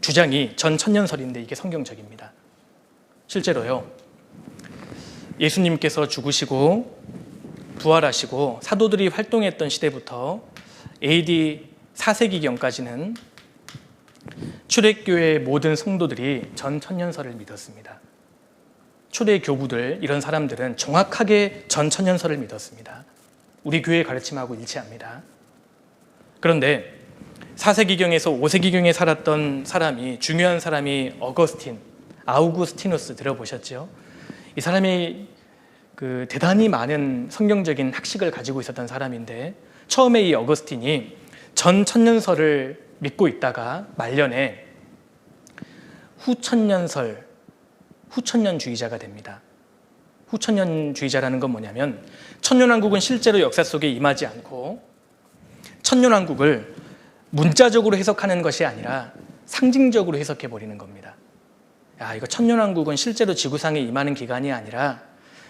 주장이 전천년설인데 이게 성경적입니다. 실제로요, 예수님께서 죽으시고 부활하시고 사도들이 활동했던 시대부터 AD 4세기경까지는 초대교회의 모든 성도들이 전천년설을 믿었습니다. 초대 교부들, 이런 사람들은 정확하게 전천년설을 믿었습니다. 우리 교회의 가르침하고 일치합니다. 그런데 4세기경에서 5세기경에 살았던 사람이, 중요한 사람이 아우구스티누스 들어보셨죠? 이 사람이 대단히 많은 성경적인 학식을 가지고 있었던 사람인데, 처음에 이 어거스틴이 전천년설을 믿고 있다가 말년에 후천년주의자가 됩니다. 후천년주의자라는 건 뭐냐면, 천년왕국은 실제로 역사 속에 임하지 않고 천년왕국을 문자적으로 해석하는 것이 아니라 상징적으로 해석해 버리는 겁니다. 야, 이거 천년왕국은 실제로 지구상에 임하는 기간이 아니라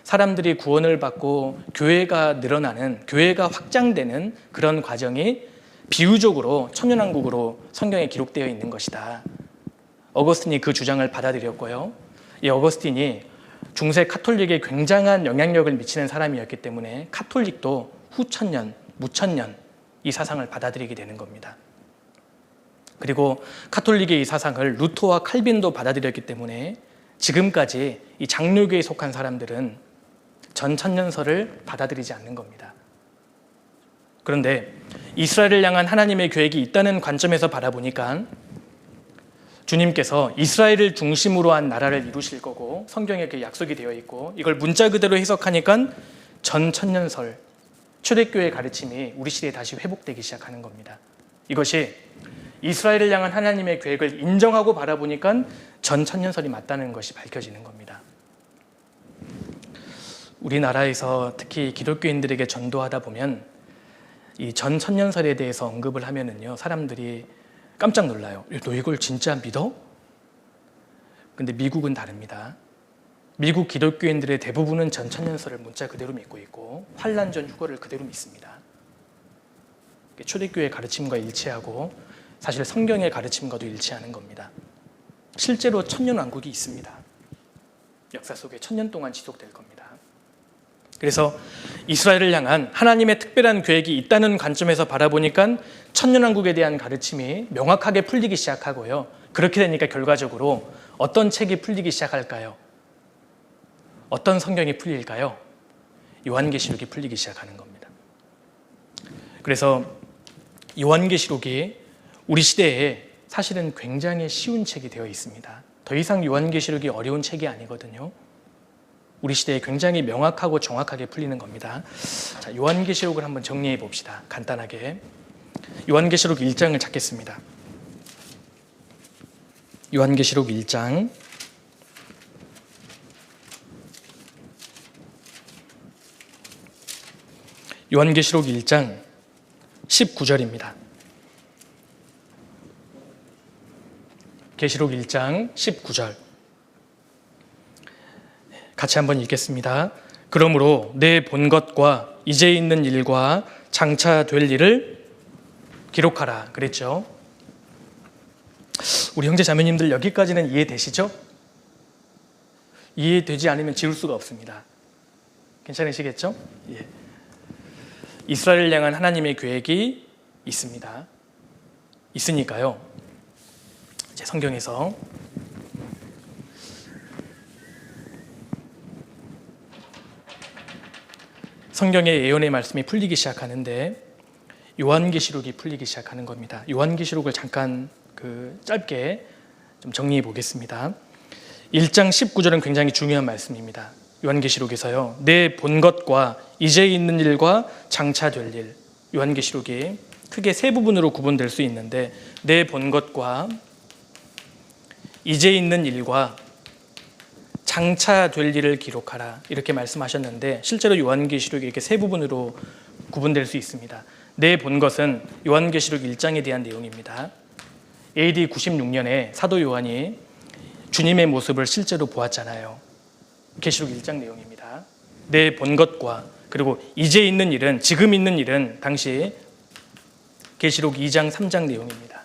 사람들이 구원을 받고 교회가 늘어나는, 교회가 확장되는 그런 과정이 비유적으로 천년왕국으로 성경에 기록되어 있는 것이다. 어거스틴이 그 주장을 받아들였고요. 이 어거스틴이 중세 카톨릭에 굉장한 영향력을 미치는 사람이었기 때문에 카톨릭도 후천년, 무천년 이 사상을 받아들이게 되는 겁니다. 그리고 카톨릭의 이 사상을 루터와 칼빈도 받아들였기 때문에 지금까지 이 장로교에 속한 사람들은 전천년설을 받아들이지 않는 겁니다. 그런데 이스라엘을 향한 하나님의 계획이 있다는 관점에서 바라보니까 주님께서 이스라엘을 중심으로 한 나라를 이루실 거고 성경에 이렇게 약속이 되어 있고, 이걸 문자 그대로 해석하니까 전천년설, 초대교회의 가르침이 우리 시대에 다시 회복되기 시작하는 겁니다. 이것이 이스라엘을 향한 하나님의 계획을 인정하고 바라보니까 전천년설이 맞다는 것이 밝혀지는 겁니다. 우리나라에서 특히 기독교인들에게 전도하다 보면 이 전천년설에 대해서 언급을 하면은요, 사람들이 깜짝 놀라요. 너 이걸 진짜 믿어? 근데 미국은 다릅니다. 미국 기독교인들의 대부분은 전천년설을 문자 그대로 믿고 있고 환란 전 휴거를 그대로 믿습니다. 초대교회의 가르침과 일치하고 사실 성경의 가르침과도 일치하는 겁니다. 실제로 천년왕국이 있습니다. 역사 속에 1000년 동안 지속될 겁니다. 그래서 이스라엘을 향한 하나님의 특별한 계획이 있다는 관점에서 바라보니까 천년왕국에 대한 가르침이 명확하게 풀리기 시작하고요. 그렇게 되니까 결과적으로 어떤 책이 풀리기 시작할까요? 어떤 성경이 풀릴까요? 요한계시록이 풀리기 시작하는 겁니다. 그래서 요한계시록이 우리 시대에 사실은 굉장히 쉬운 책이 되어 있습니다. 더 이상 요한계시록이 어려운 책이 아니거든요. 우리 시대에 굉장히 명확하고 정확하게 풀리는 겁니다. 자, 요한계시록을 한번 정리해 봅시다. 간단하게. 요한계시록 1장을 찾겠습니다. 요한계시록 1장. 요한계시록 1장 19절입니다. 계시록 1장 19절. 같이 한번 읽겠습니다. 그러므로 내 본 것과 이제 있는 일과 장차 될 일을 기록하라 그랬죠. 우리 형제 자매님들 여기까지는 이해되시죠? 이해되지 않으면 지울 수가 없습니다. 괜찮으시겠죠? 예. 이스라엘을 향한 하나님의 계획이 있습니다. 있으니까요. 제 성경에서 성경의 예언의 말씀이 풀리기 시작하는데 요한계시록이 풀리기 시작하는 겁니다. 요한계시록을 잠깐 짧게 좀 정리해 보겠습니다. 1장 19절은 굉장히 중요한 말씀입니다. 요한계시록에서요. 내 본 것과 이제 있는 일과 장차 될 일. 요한계시록이 크게 세 부분으로 구분될 수 있는데 내 본 것과 이제 있는 일과 장차 될 일을 기록하라 이렇게 말씀하셨는데 실제로 요한계시록이 이렇게 세 부분으로 구분될 수 있습니다. 내 본 것은 요한계시록 1장에 대한 내용입니다. AD 96년에 사도 요한이 주님의 모습을 실제로 보았잖아요. 계시록 1장 내용입니다. 내 본 것과 그리고 이제 있는 일은 지금 있는 일은 당시 계시록 2장 3장 내용입니다.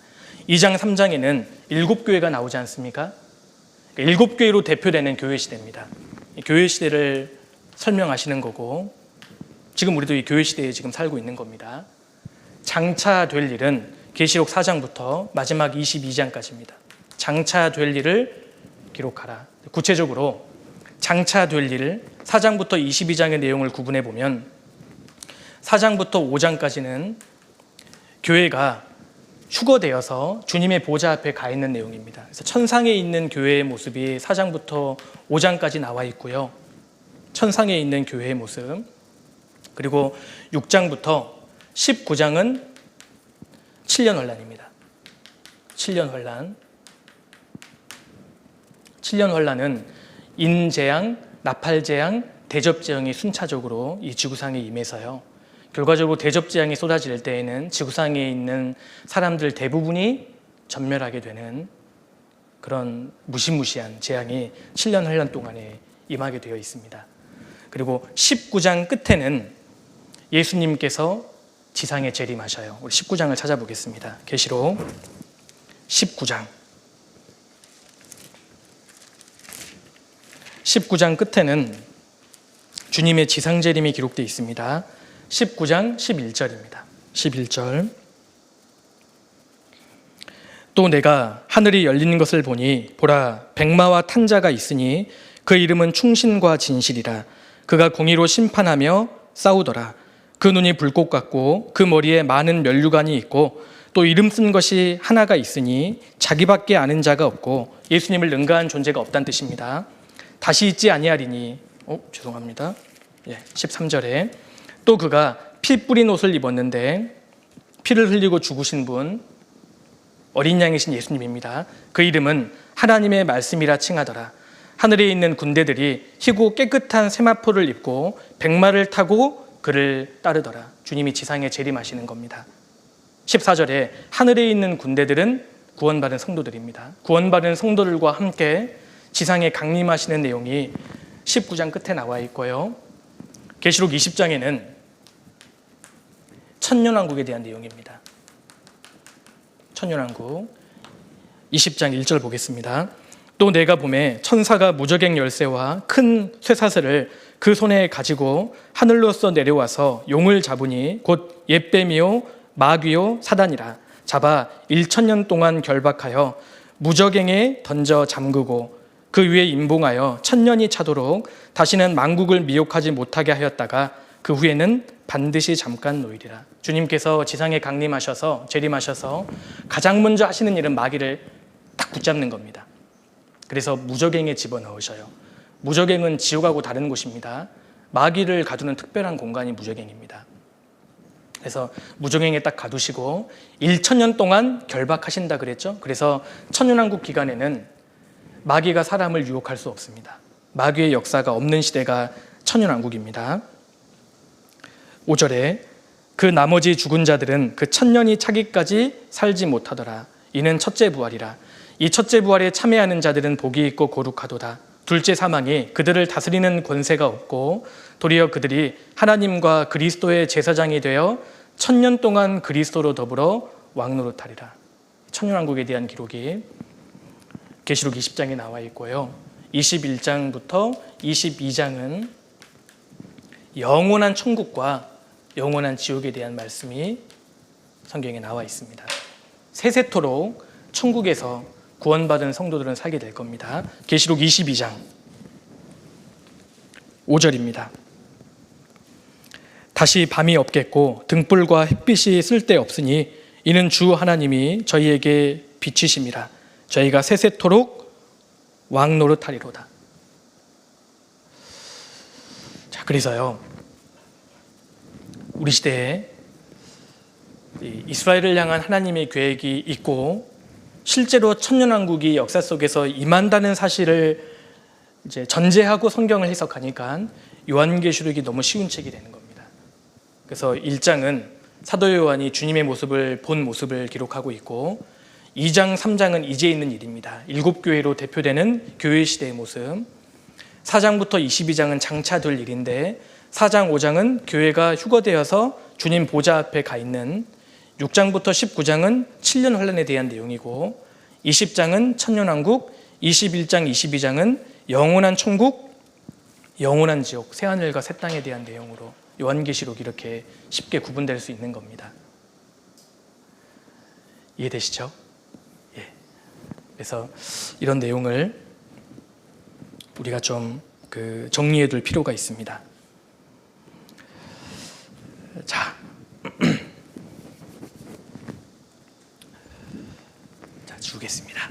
2장 3장에는 7교회가 나오지 않습니까? 7교회로 대표되는 교회 시대입니다. 교회 시대를 설명하시는 거고 지금 우리도 이 교회 시대에 지금 살고 있는 겁니다. 장차 될 일은 계시록 4장부터 마지막 22장까지입니다. 장차 될 일을 기록하라. 구체적으로 장차 될 일을 4장부터 22장의 내용을 구분해 보면 4장부터 5장까지는 교회가 휴거되어서 주님의 보좌 앞에 가 있는 내용입니다. 그래서 천상에 있는 교회의 모습이 4장부터 5장까지 나와 있고요. 천상에 있는 교회의 모습. 그리고 6장부터 19장은 7년 환란입니다. 7년 환란. 7년 환란은 인재앙, 나팔재앙, 대접재앙이 순차적으로 이 지구상에 임해서요. 결과적으로 대접재앙이 쏟아질 때에는 지구상에 있는 사람들 대부분이 전멸하게 되는 그런 무시무시한 재앙이 7년 환란 동안에 임하게 되어 있습니다. 그리고 19장 끝에는 예수님께서 지상에 재림하셔요. 우리 19장을 찾아보겠습니다. 계시록 19장. 19장 끝에는 주님의 지상 재림이 기록되어 있습니다. 19장 11절입니다. 11절. 또 내가 하늘이 열린 것을 보니 보라 백마와 탄 자가 있으니 그 이름은 충신과 진실이라. 그가 공의로 심판하며 싸우더라. 그 눈이 불꽃 같고 그 머리에 많은 면류관이 있고 또 이름 쓴 것이 하나가 있으니 자기밖에 아는 자가 없고 예수님을 능가한 존재가 없다는 뜻입니다. 다시 있지 아니하리니 죄송합니다. 13절에 또 그가 피 뿌린 옷을 입었는데 피를 흘리고 죽으신 분 어린 양이신 예수님입니다. 그 이름은 하나님의 말씀이라 칭하더라. 하늘에 있는 군대들이 희고 깨끗한 세마포를 입고 백마를 타고 그를 따르더라. 주님이 지상에 재림하시는 겁니다. 14절에 하늘에 있는 군대들은 구원받은 성도들입니다. 구원받은 성도들과 함께 지상에 강림하시는 내용이 19장 끝에 나와 있고요. 계시록 20장에는 천년왕국에 대한 내용입니다. 천년왕국 20장 1절 보겠습니다. 또 내가 보매 천사가 무저갱 열쇠와 큰 쇠사슬을 그 손에 가지고 하늘로서 내려와서 용을 잡으니 곧 옛뱀이요 마귀요 사단이라. 잡아 1000년 동안 결박하여 무저갱에 던져 잠그고 그 위에 임봉하여 천년이 차도록 다시는 만국을 미혹하지 못하게 하였다가 그 후에는 반드시 잠깐 놓이리라. 주님께서 지상에 강림하셔서 재림하셔서 가장 먼저 하시는 일은 마귀를 딱 붙잡는 겁니다. 그래서 무저갱에 집어넣으셔요. 무저갱은 지옥하고 다른 곳입니다. 마귀를 가두는 특별한 공간이 무저갱입니다. 그래서 무저갱에 딱 가두시고 1천년 동안 결박하신다 그랬죠. 그래서 천년왕국 기간에는 마귀가 사람을 유혹할 수 없습니다. 마귀의 역사가 없는 시대가 천년왕국입니다. 5절에 그 나머지 죽은 자들은 그 천년이 차기까지 살지 못하더라. 이는 첫째 부활이라. 이 첫째 부활에 참여하는 자들은 복이 있고 거룩하도다. 둘째 사망이 그들을 다스리는 권세가 없고 도리어 그들이 하나님과 그리스도의 제사장이 되어 천년 동안 그리스도로 더불어 왕노릇하리라. 천년왕국에 대한 기록이 계시록 20장에 나와 있고요. 21장부터 22장은 영원한 천국과 영원한 지옥에 대한 말씀이 성경에 나와 있습니다. 세세토록 천국에서 구원받은 성도들은 살게 될 겁니다. 계시록 22장 5절입니다. 다시 밤이 없겠고 등불과 햇빛이 쓸데없으니 이는 주 하나님이 저희에게 빛이심이라. 저희가 세세토록 왕노릇하리로다. 자, 그래서요, 우리 시대에 이스라엘을 향한 하나님의 계획이 있고 실제로 천년왕국이 역사 속에서 임한다는 사실을 이제 전제하고 성경을 해석하니까 요한계시록이 너무 쉬운 책이 되는 겁니다. 그래서 1장은 사도 요한이 주님의 모습을 본 모습을 기록하고 있고 2장, 3장은 이제 있는 일입니다. 7교회로 대표되는 교회 시대의 모습. 4장부터 22장은 장차 될 일인데 4장, 5장은 교회가 휴거되어서 주님 보좌 앞에 가 있는 6장부터 19장은 7년 환란에 대한 내용이고 20장은 천년왕국, 21장, 22장은 영원한 천국, 영원한 지옥, 새하늘과 새 땅에 대한 내용으로 요한계시록이 이렇게 쉽게 구분될 수 있는 겁니다. 이해되시죠? 예. 그래서 이런 내용을 우리가 좀 정리해 둘 필요가 있습니다. 자, 주겠습니다.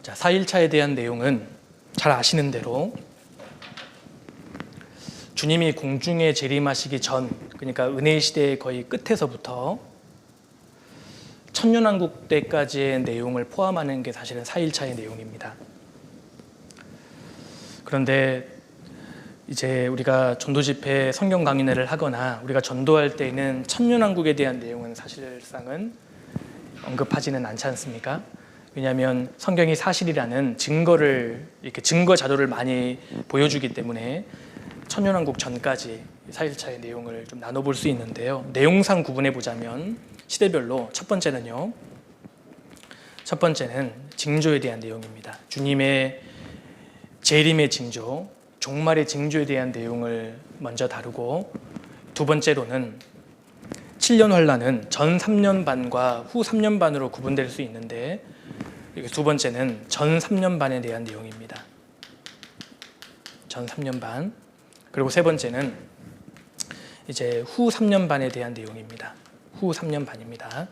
자, 4일차에 대한 내용은 잘 아시는 대로 주님이 공중에 재림하시기 전, 그러니까 은혜의 시대의 거의 끝에서부터 천년왕국 때까지의 내용을 포함하는 게 사실은 4일차의 내용입니다. 그런데 이제 우리가 전도 집회 성경 강의회를 하거나 우리가 전도할 때에는 천년왕국에 대한 내용은 사실상은 언급하지는 않지 않습니까? 왜냐하면 성경이 사실이라는 증거를 이렇게 증거 자료를 많이 보여주기 때문에 천년왕국 전까지 4일차의 내용을 좀 나눠볼 수 있는데요. 내용상 구분해 보자면 시대별로 첫 번째는 징조에 대한 내용입니다. 주님의 재림의 징조, 종말의 징조에 대한 내용을 먼저 다루고 두 번째로는 7년 환란은 전 3년 반과 후 3년 반으로 구분될 수 있는데 두 번째는 전 3년 반에 대한 내용입니다. 전 3년 반. 그리고 세 번째는 이제 후 3년 반에 대한 내용입니다. 후 3년 반입니다.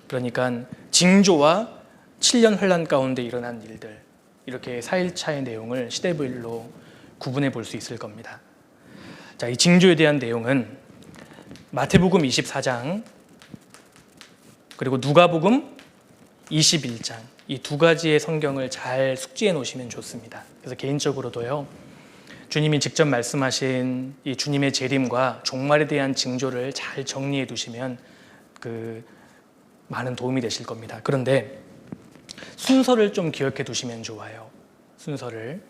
그러니까 징조와 7년 환란 가운데 일어난 일들, 이렇게 4일차의 내용을 시대별로 구분해 볼 수 있을 겁니다. 자, 이 징조에 대한 내용은 마태복음 24장 그리고 누가복음 21장, 이 두 가지의 성경을 잘 숙지해 놓으시면 좋습니다. 그래서 개인적으로도요, 주님이 직접 말씀하신 이 주님의 재림과 종말에 대한 징조를 잘 정리해 두시면 많은 도움이 되실 겁니다. 그런데 순서를 좀 기억해 두시면 좋아요. 순서를.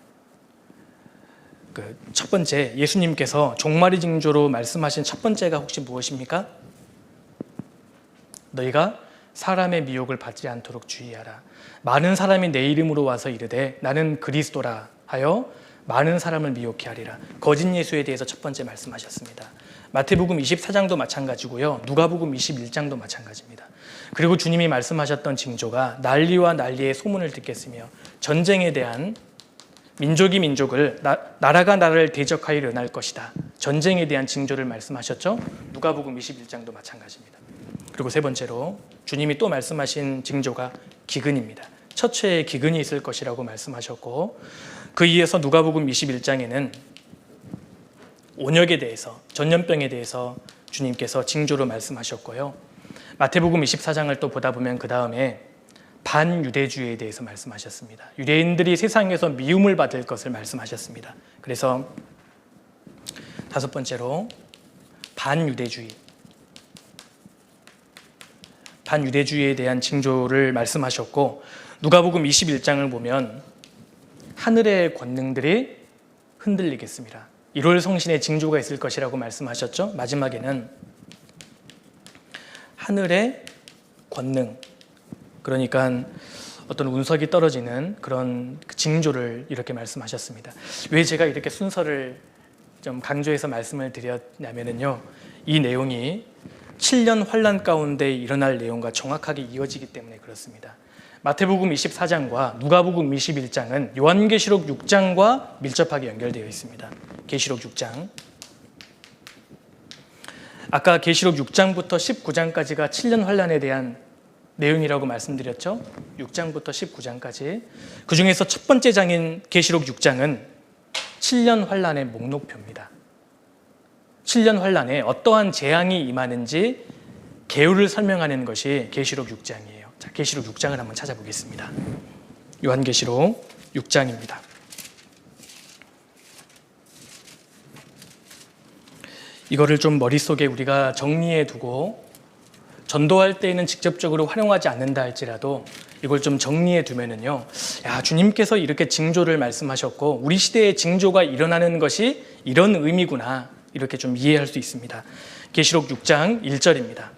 첫 번째, 예수님께서 종말의 징조로 말씀하신 첫 번째가 혹시 무엇입니까? 너희가 사람의 미혹을 받지 않도록 주의하라. 많은 사람이 내 이름으로 와서 이르되 나는 그리스도라 하여 많은 사람을 미혹해 하리라. 거짓 예수에 대해서 첫 번째 말씀하셨습니다. 마태복음 24장도 마찬가지고요. 누가복음 21장도 마찬가지입니다. 그리고 주님이 말씀하셨던 징조가 난리와 난리의 소문을 듣겠으며 전쟁에 대한 민족이 민족을 나라가 나라를 대적하여 일어날 것이다. 전쟁에 대한 징조를 말씀하셨죠. 누가복음 21장도 마찬가지입니다. 그리고 세 번째로 주님이 또 말씀하신 징조가 기근입니다. 처처에 기근이 있을 것이라고 말씀하셨고 그 이에서 누가복음 21장에는 온역에 대해서 전염병에 대해서 주님께서 징조로 말씀하셨고요. 마태복음 24장을 또 보다 보면 그 다음에 반유대주의에 대해서 말씀하셨습니다. 유대인들이 세상에서 미움을 받을 것을 말씀하셨습니다. 그래서 다섯 번째로 반유대주의에 대한 징조를 말씀하셨고 누가복음 21장을 보면 하늘의 권능들이 흔들리겠습니다. 1월 성신의 징조가 있을 것이라고 말씀하셨죠. 마지막에는 하늘의 권능, 그러니까 어떤 운석이 떨어지는 그런 징조를 이렇게 말씀하셨습니다. 왜 제가 이렇게 순서를 좀 강조해서 말씀을 드렸냐면요, 이 내용이 7년 환란 가운데 일어날 내용과 정확하게 이어지기 때문에 그렇습니다. 마태복음 24장과 누가복음 21장은 요한계시록 6장과 밀접하게 연결되어 있습니다. 계시록 6장. 아까 계시록 6장부터 19장까지가 7년 환란에 대한 내용이라고 말씀드렸죠. 6장부터 19장까지. 그 중에서 첫 번째 장인 계시록 6장은 7년 환란의 목록표입니다. 7년 환란에 어떠한 재앙이 임하는지 계율을 설명하는 것이 계시록 6장이에요. 자, 계시록 6장을 한번 찾아보겠습니다. 요한계시록 6장입니다. 이거를 좀 머릿속에 우리가 정리해 두고 전도할 때에는 직접적으로 활용하지 않는다 할지라도 이걸 좀 정리해 두면은요, 야, 주님께서 이렇게 징조를 말씀하셨고 우리 시대에 징조가 일어나는 것이 이런 의미구나, 이렇게 좀 이해할 수 있습니다. 계시록 6장 1절입니다.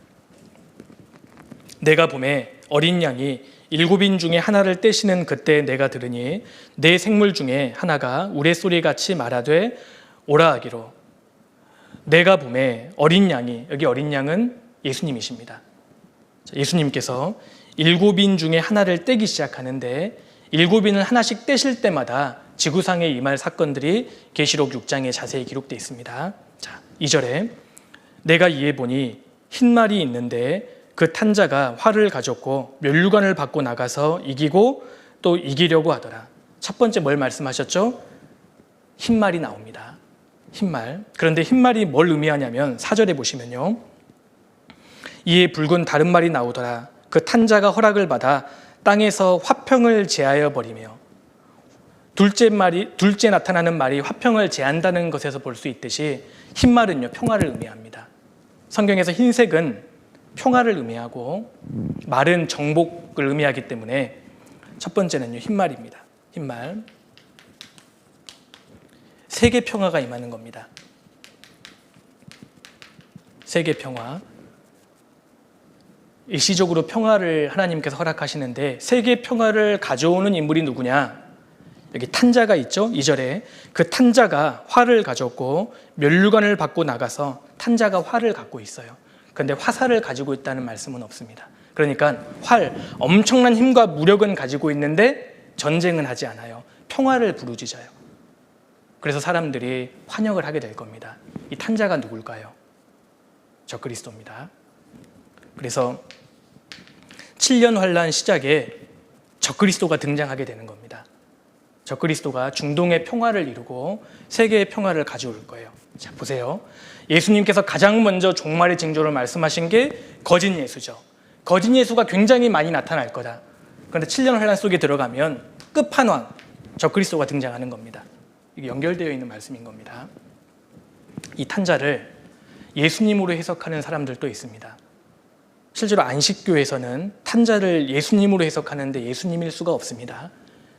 내가 보매 어린 양이 7인 중에 하나를 떼시는 그때 내가 들으니 내 생물 중에 하나가 우레소리같이 말하되 오라 하기로. 내가 보매 어린 양이, 여기 어린 양은 예수님이십니다. 예수님께서 7인 중에 하나를 떼기 시작하는데 7인을 하나씩 떼실 때마다 지구상에 임할 사건들이 계시록 6장에 자세히 기록되어 있습니다. 자, 2절에 내가 이에 보니 흰 말이 있는데 그 탄자가 활을 가졌고 면류관을 받고 나가서 이기고 또 이기려고 하더라. 첫 번째 뭘 말씀하셨죠? 흰 말이 나옵니다. 흰 말. 그런데 흰 말이 뭘 의미하냐면 4절에 보시면요, 이에 붉은 다른 말이 나오더라. 그 탄자가 허락을 받아 땅에서 화평을 제하여 버리며. 둘째 나타나는 말이 화평을 제한다는 것에서 볼 수 있듯이 흰 말은요, 평화를 의미합니다. 성경에서 흰색은 평화를 의미하고 말은 정복을 의미하기 때문에 첫 번째는요, 흰 말입니다. 흰 말. 세계 평화가 임하는 겁니다. 세계 평화. 일시적으로 평화를 하나님께서 허락하시는데 세계 평화를 가져오는 인물이 누구냐? 여기 탄자가 있죠. 2절에 그 탄자가 활을 가졌고 면류관을 받고 나가서, 탄자가 활을 갖고 있어요. 그런데 화살을 가지고 있다는 말씀은 없습니다. 그러니까 엄청난 힘과 무력은 가지고 있는데 전쟁은 하지 않아요. 평화를 부르짖어요. 그래서 사람들이 환영을 하게 될 겁니다. 이 탄자가 누굴까요? 적그리스도입니다. 그래서 7년 환란 시작에 적그리스도가 등장하게 되는 겁니다. 적그리스도가 중동의 평화를 이루고 세계의 평화를 가져올 거예요. 자, 보세요. 예수님께서 가장 먼저 종말의 징조를 말씀하신 게 거짓 예수죠. 거짓 예수가 굉장히 많이 나타날 거다. 그런데 7년 환란 속에 들어가면 끝판왕 적그리스도가 등장하는 겁니다. 이게 연결되어 있는 말씀인 겁니다. 이 탄자를 예수님으로 해석하는 사람들도 있습니다. 실제로 안식교에서는 탄자를 예수님으로 해석하는데 예수님일 수가 없습니다.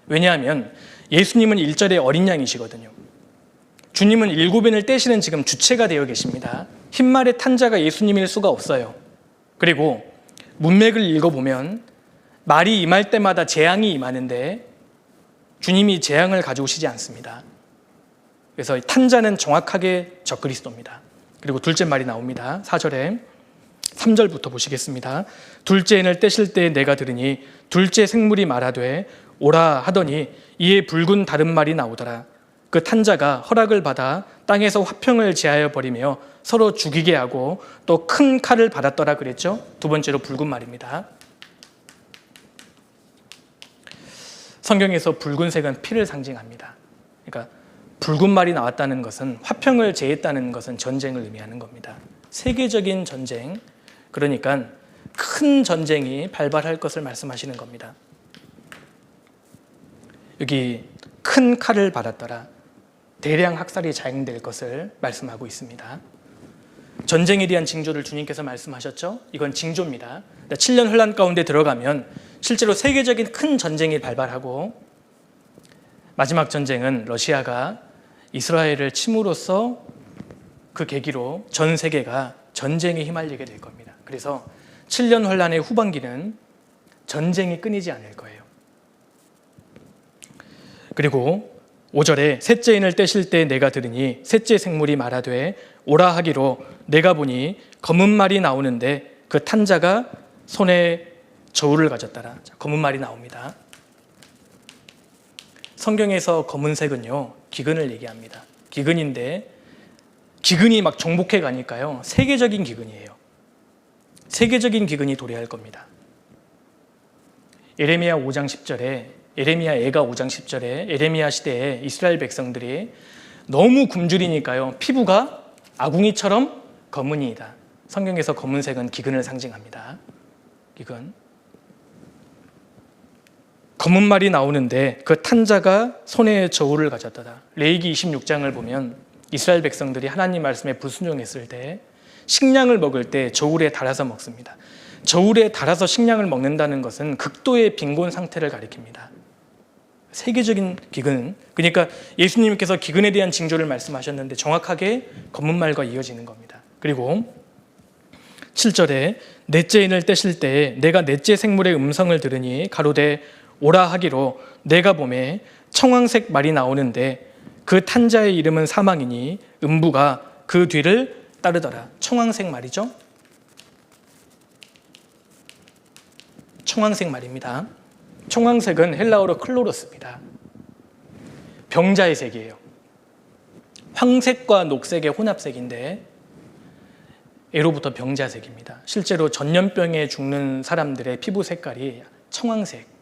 왜냐하면 예수님은 1절에 어린 양이시거든요. 주님은 7인을 떼시는 지금 주체가 되어 계십니다. 흰말의 탄자가 예수님일 수가 없어요. 그리고 문맥을 읽어보면 말이 임할 때마다 재앙이 임하는데 주님이 재앙을 가져오시지 않습니다. 그래서 탄자는 정확하게 적그리스도입니다. 그리고 둘째 말이 나옵니다. 4절에 3절부터 보시겠습니다. 둘째 인을 떼실 때 내가 들으니 둘째 생물이 말하되 오라 하더니 이에 붉은 다른 말이 나오더라. 그 탄자가 허락을 받아 땅에서 화평을 제하여 버리며 서로 죽이게 하고 또 큰 칼을 받았더라 그랬죠. 두 번째로 붉은 말입니다. 성경에서 붉은색은 피를 상징합니다. 그러니까 붉은 말이 나왔다는 것은 화평을 제했다는 것은 전쟁을 의미하는 겁니다. 세계적인 전쟁, 그러니까 큰 전쟁이 발발할 것을 말씀하시는 겁니다. 여기 큰 칼을 받았더라. 대량 학살이 자행될 것을 말씀하고 있습니다. 전쟁에 대한 징조를 주님께서 말씀하셨죠. 이건 징조입니다. 7년 혼란 가운데 들어가면 실제로 세계적인 큰 전쟁이 발발하고 마지막 전쟁은 러시아가 이스라엘을 침으로써 그 계기로 전 세계가 전쟁에 휘말리게 될 겁니다. 그래서 7년 혼란의 후반기는 전쟁이 끊이지 않을 거예요. 그리고 5절에 셋째 인을 떼실 때 내가 들으니 셋째 생물이 말하되 오라 하기로 내가 보니 검은 말이 나오는데 그 탄자가 손에 저울을 가졌더라. 검은 말이 나옵니다. 성경에서 검은색은요, 기근을 얘기합니다. 기근인데 기근이 막 정복해 가니까요, 세계적인 기근이에요. 세계적인 기근이 도래할 겁니다. 예레미야 5장 10절에 예레미야 애가 5장 10절에 예레미야 시대에 이스라엘 백성들이 너무 굶주리니까요, 피부가 아궁이처럼 검은이다. 성경에서 검은색은 기근을 상징합니다. 기근. 검은 말이 나오는데 그 탄자가 손에 저울을 가졌다. 레위기 26장을 보면 이스라엘 백성들이 하나님 말씀에 불순종했을 때 식량을 먹을 때 저울에 달아서 먹습니다. 저울에 달아서 식량을 먹는다는 것은 극도의 빈곤 상태를 가리킵니다. 세계적인 기근, 그러니까 예수님께서 기근에 대한 징조를 말씀하셨는데 정확하게 검은 말과 이어지는 겁니다. 그리고 7절에 넷째 인을 떼실 때에 내가 넷째 생물의 음성을 들으니 가로되 오라 하기로 내가 보매 청황색 말이 나오는데 그 탄자의 이름은 사망이니 음부가 그 뒤를 따르더라. 청황색 말이죠. 청황색 말입니다. 청황색은 헬라어로 클로로스입니다. 병자의 색이에요. 황색과 녹색의 혼합색인데 애로부터 병자색입니다. 실제로 전염병에 죽는 사람들의 피부 색깔이 청황색.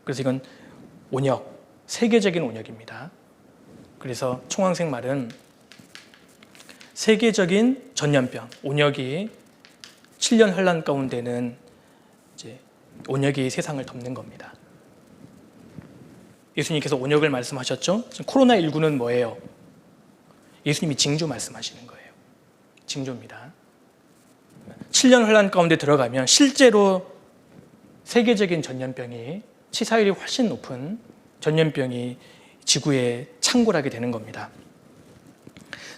그래서 이건 온역, 세계적인 온역입니다. 그래서 청황색 말은 세계적인 전염병, 온역이 7년 혼란 가운데는 이제 온역이 세상을 덮는 겁니다. 예수님께서 온역을 말씀하셨죠? 지금 코로나19는 뭐예요? 예수님이 징조 말씀하시는 거예요. 징조입니다. 7년 혼란 가운데 들어가면 실제로 세계적인 전염병이 치사율이 훨씬 높은 전염병이 지구에 창궐하게 되는 겁니다.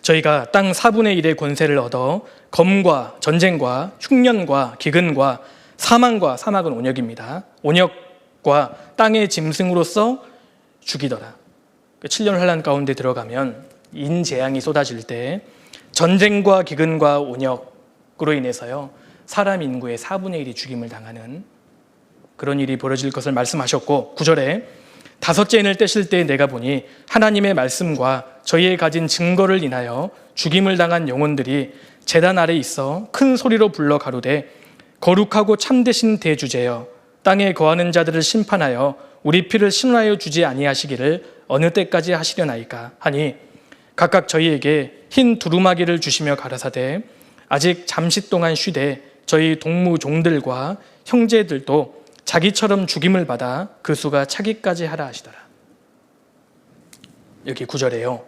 저희가 땅 4분의 1의 권세를 얻어 검과 전쟁과 흉년과 기근과 사망과 사막은 온역입니다. 온역과 땅의 짐승으로서 죽이더라. 7년 혼란 가운데 들어가면 인재앙이 쏟아질 때 전쟁과 기근과 온역으로 인해서요, 사람 인구의 4분의 1이 죽임을 당하는 그런 일이 벌어질 것을 말씀하셨고, 9절에 다섯째 인을 떼실 때 내가 보니 하나님의 말씀과 저희의 가진 증거를 인하여 죽임을 당한 영혼들이 제단 아래 있어 큰 소리로 불러 가로되 거룩하고 참되신 대주제여 땅에 거하는 자들을 심판하여 우리 피를 신원하여 주지 아니하시기를 어느 때까지 하시려나이까 하니 각각 저희에게 흰 두루마기를 주시며 가라사대 아직 잠시 동안 쉬되 저희 동무 종들과 형제들도 자기처럼 죽임을 받아 그 수가 차기까지 하라 하시더라. 여기 9절에요.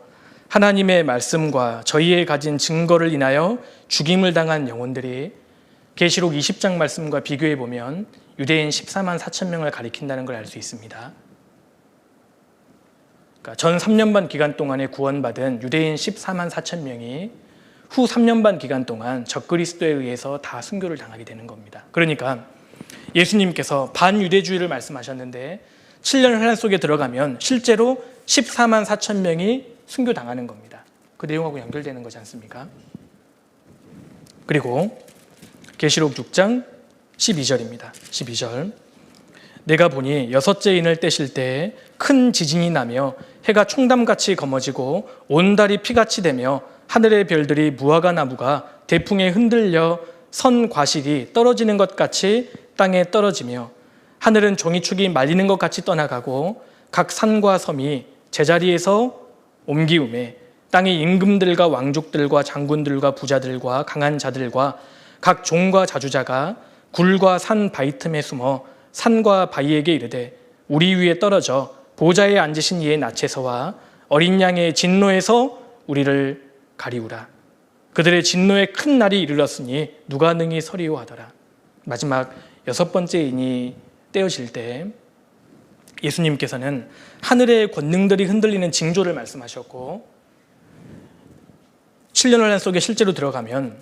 하나님의 말씀과 저희의 가진 증거를 인하여 죽임을 당한 영혼들이 계시록 20장 말씀과 비교해 보면 유대인 14만 4천 명을 가리킨다는 걸 알 수 있습니다. 그러니까 전 3년 반 기간 동안에 구원받은 유대인 14만 4천 명이 후 3년 반 기간 동안 적그리스도에 의해서 다 순교를 당하게 되는 겁니다. 그러니까 예수님께서 반유대주의를 말씀하셨는데 7년 환란 속에 들어가면 실제로 14만 4천 명이 순교당하는 겁니다. 그 내용하고 연결되는 거지 않습니까? 그리고 계시록 6장 12절입니다. 12절. 내가 보니 여섯째 인을 떼실 때에 큰 지진이 나며 해가 총담같이 검어지고 온 달이 피같이 되며 하늘의 별들이 무화과 나무가 대풍에 흔들려 선 과실이 떨어지는 것 같이 땅에 떨어지며 하늘은 종이축이 말리는 것 같이 떠나가고 각 산과 섬이 제자리에서 옮기우매 땅의 임금들과 왕족들과 장군들과 부자들과 강한 자들과 각 종과 자주자가 굴과 산 바위 틈에 숨어 산과 바위에게 이르되 우리 위에 떨어져 보좌에 앉으신 이의 낯에서와 어린 양의 진노에서 우리를 가리우라. 그들의 진노의 큰 날이 이르렀으니 누가 능히 서리오 하더라. 마지막 6번째 인이 떼어질 때 예수님께서는 하늘의 권능들이 흔들리는 징조를 말씀하셨고 7년 환란 속에 실제로 들어가면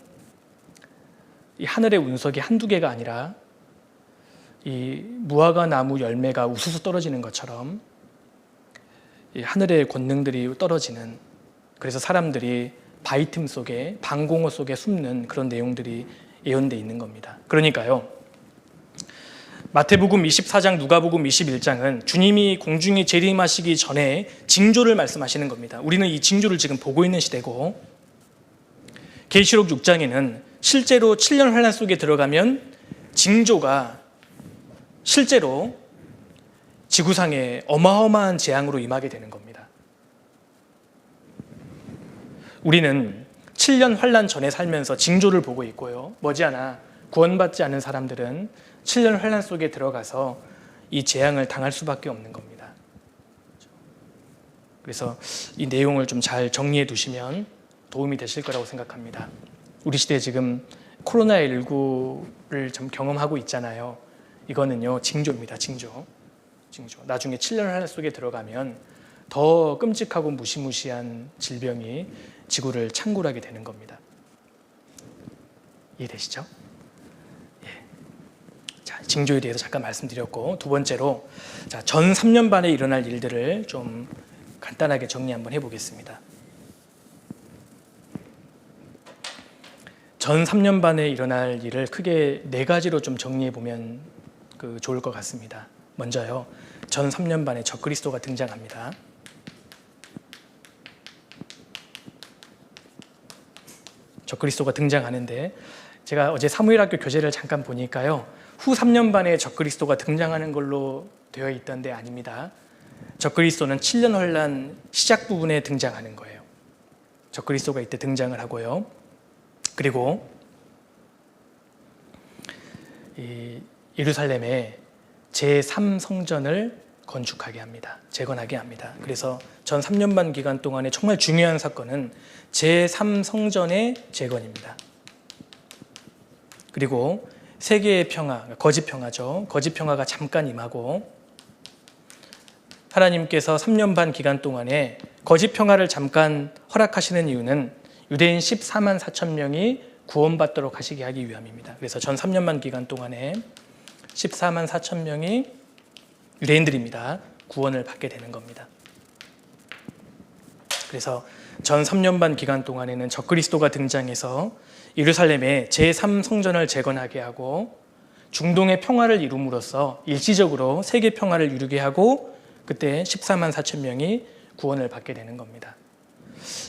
이 하늘의 운석이 한두 개가 아니라 이 무화과 나무 열매가 우수수 떨어지는 것처럼 이 하늘의 권능들이 떨어지는, 그래서 사람들이 바위 틈 속에 방공호 속에 숨는 그런 내용들이 예언되어 있는 겁니다. 그러니까요, 마태복음 24장, 누가복음 21장은 주님이 공중에 재림하시기 전에 징조를 말씀하시는 겁니다. 우리는 이 징조를 지금 보고 있는 시대고, 계시록 6장에는 실제로 7년 환란 속에 들어가면 징조가 실제로 지구상에 어마어마한 재앙으로 임하게 되는 겁니다. 우리는 7년 환란 전에 살면서 징조를 보고 있고요, 머지않아 구원받지 않은 사람들은 7년 환란 속에 들어가서 이 재앙을 당할 수밖에 없는 겁니다. 그래서 이 내용을 좀 잘 정리해 두시면 도움이 되실 거라고 생각합니다. 우리 시대에 지금 코로나19를 좀 경험하고 있잖아요. 이거는요, 징조입니다. 징조. 나중에 7년 환란 속에 들어가면 더 끔찍하고 무시무시한 질병이 지구를 창궐하게 되는 겁니다. 이해되시죠? 예. 자, 징조에 대해서 잠깐 말씀드렸고, 두 번째로 전 3년 반에 일어날 일들을 좀 간단하게 정리 한번 해보겠습니다. 전 3년 반에 일어날 일을 크게 4가지로 좀 정리해 보면 좋을 것 같습니다. 먼저요, 전 3년 반에 적그리스도가 등장합니다. 적그리스도가 등장하는데, 제가 어제 사무엘학교 교재를 잠깐 보니까요, 후 3년 반에 적그리스도가 등장하는 걸로 되어 있던데 아닙니다. 적그리스도는 7년 환란 시작 부분에 등장하는 거예요. 적그리스도가 이때 등장을 하고요. 그리고 이 예루살렘에 제3성전을 건축하게 합니다. 재건하게 합니다. 그래서 전 3년 반 기간 동안에 정말 중요한 사건은 제3성전의 재건입니다. 그리고 세계의 평화, 거짓 평화죠. 거짓 평화가 잠깐 임하고, 하나님께서 3년 반 기간 동안에 거짓 평화를 잠깐 허락하시는 이유는 유대인 14만 4천 명이 구원받도록 하시게 하기 위함입니다. 그래서 전 3년 반 기간 동안에 14만 4천 명이 유대인들입니다. 구원을 받게 되는 겁니다. 그래서 전 3년 반 기간 동안에는 적그리스도가 등장해서 예루살렘에 제3성전을 재건하게 하고 중동의 평화를 이룸으로써 일시적으로 세계 평화를 이루게 하고, 그때 14만 4천 명이 구원을 받게 되는 겁니다.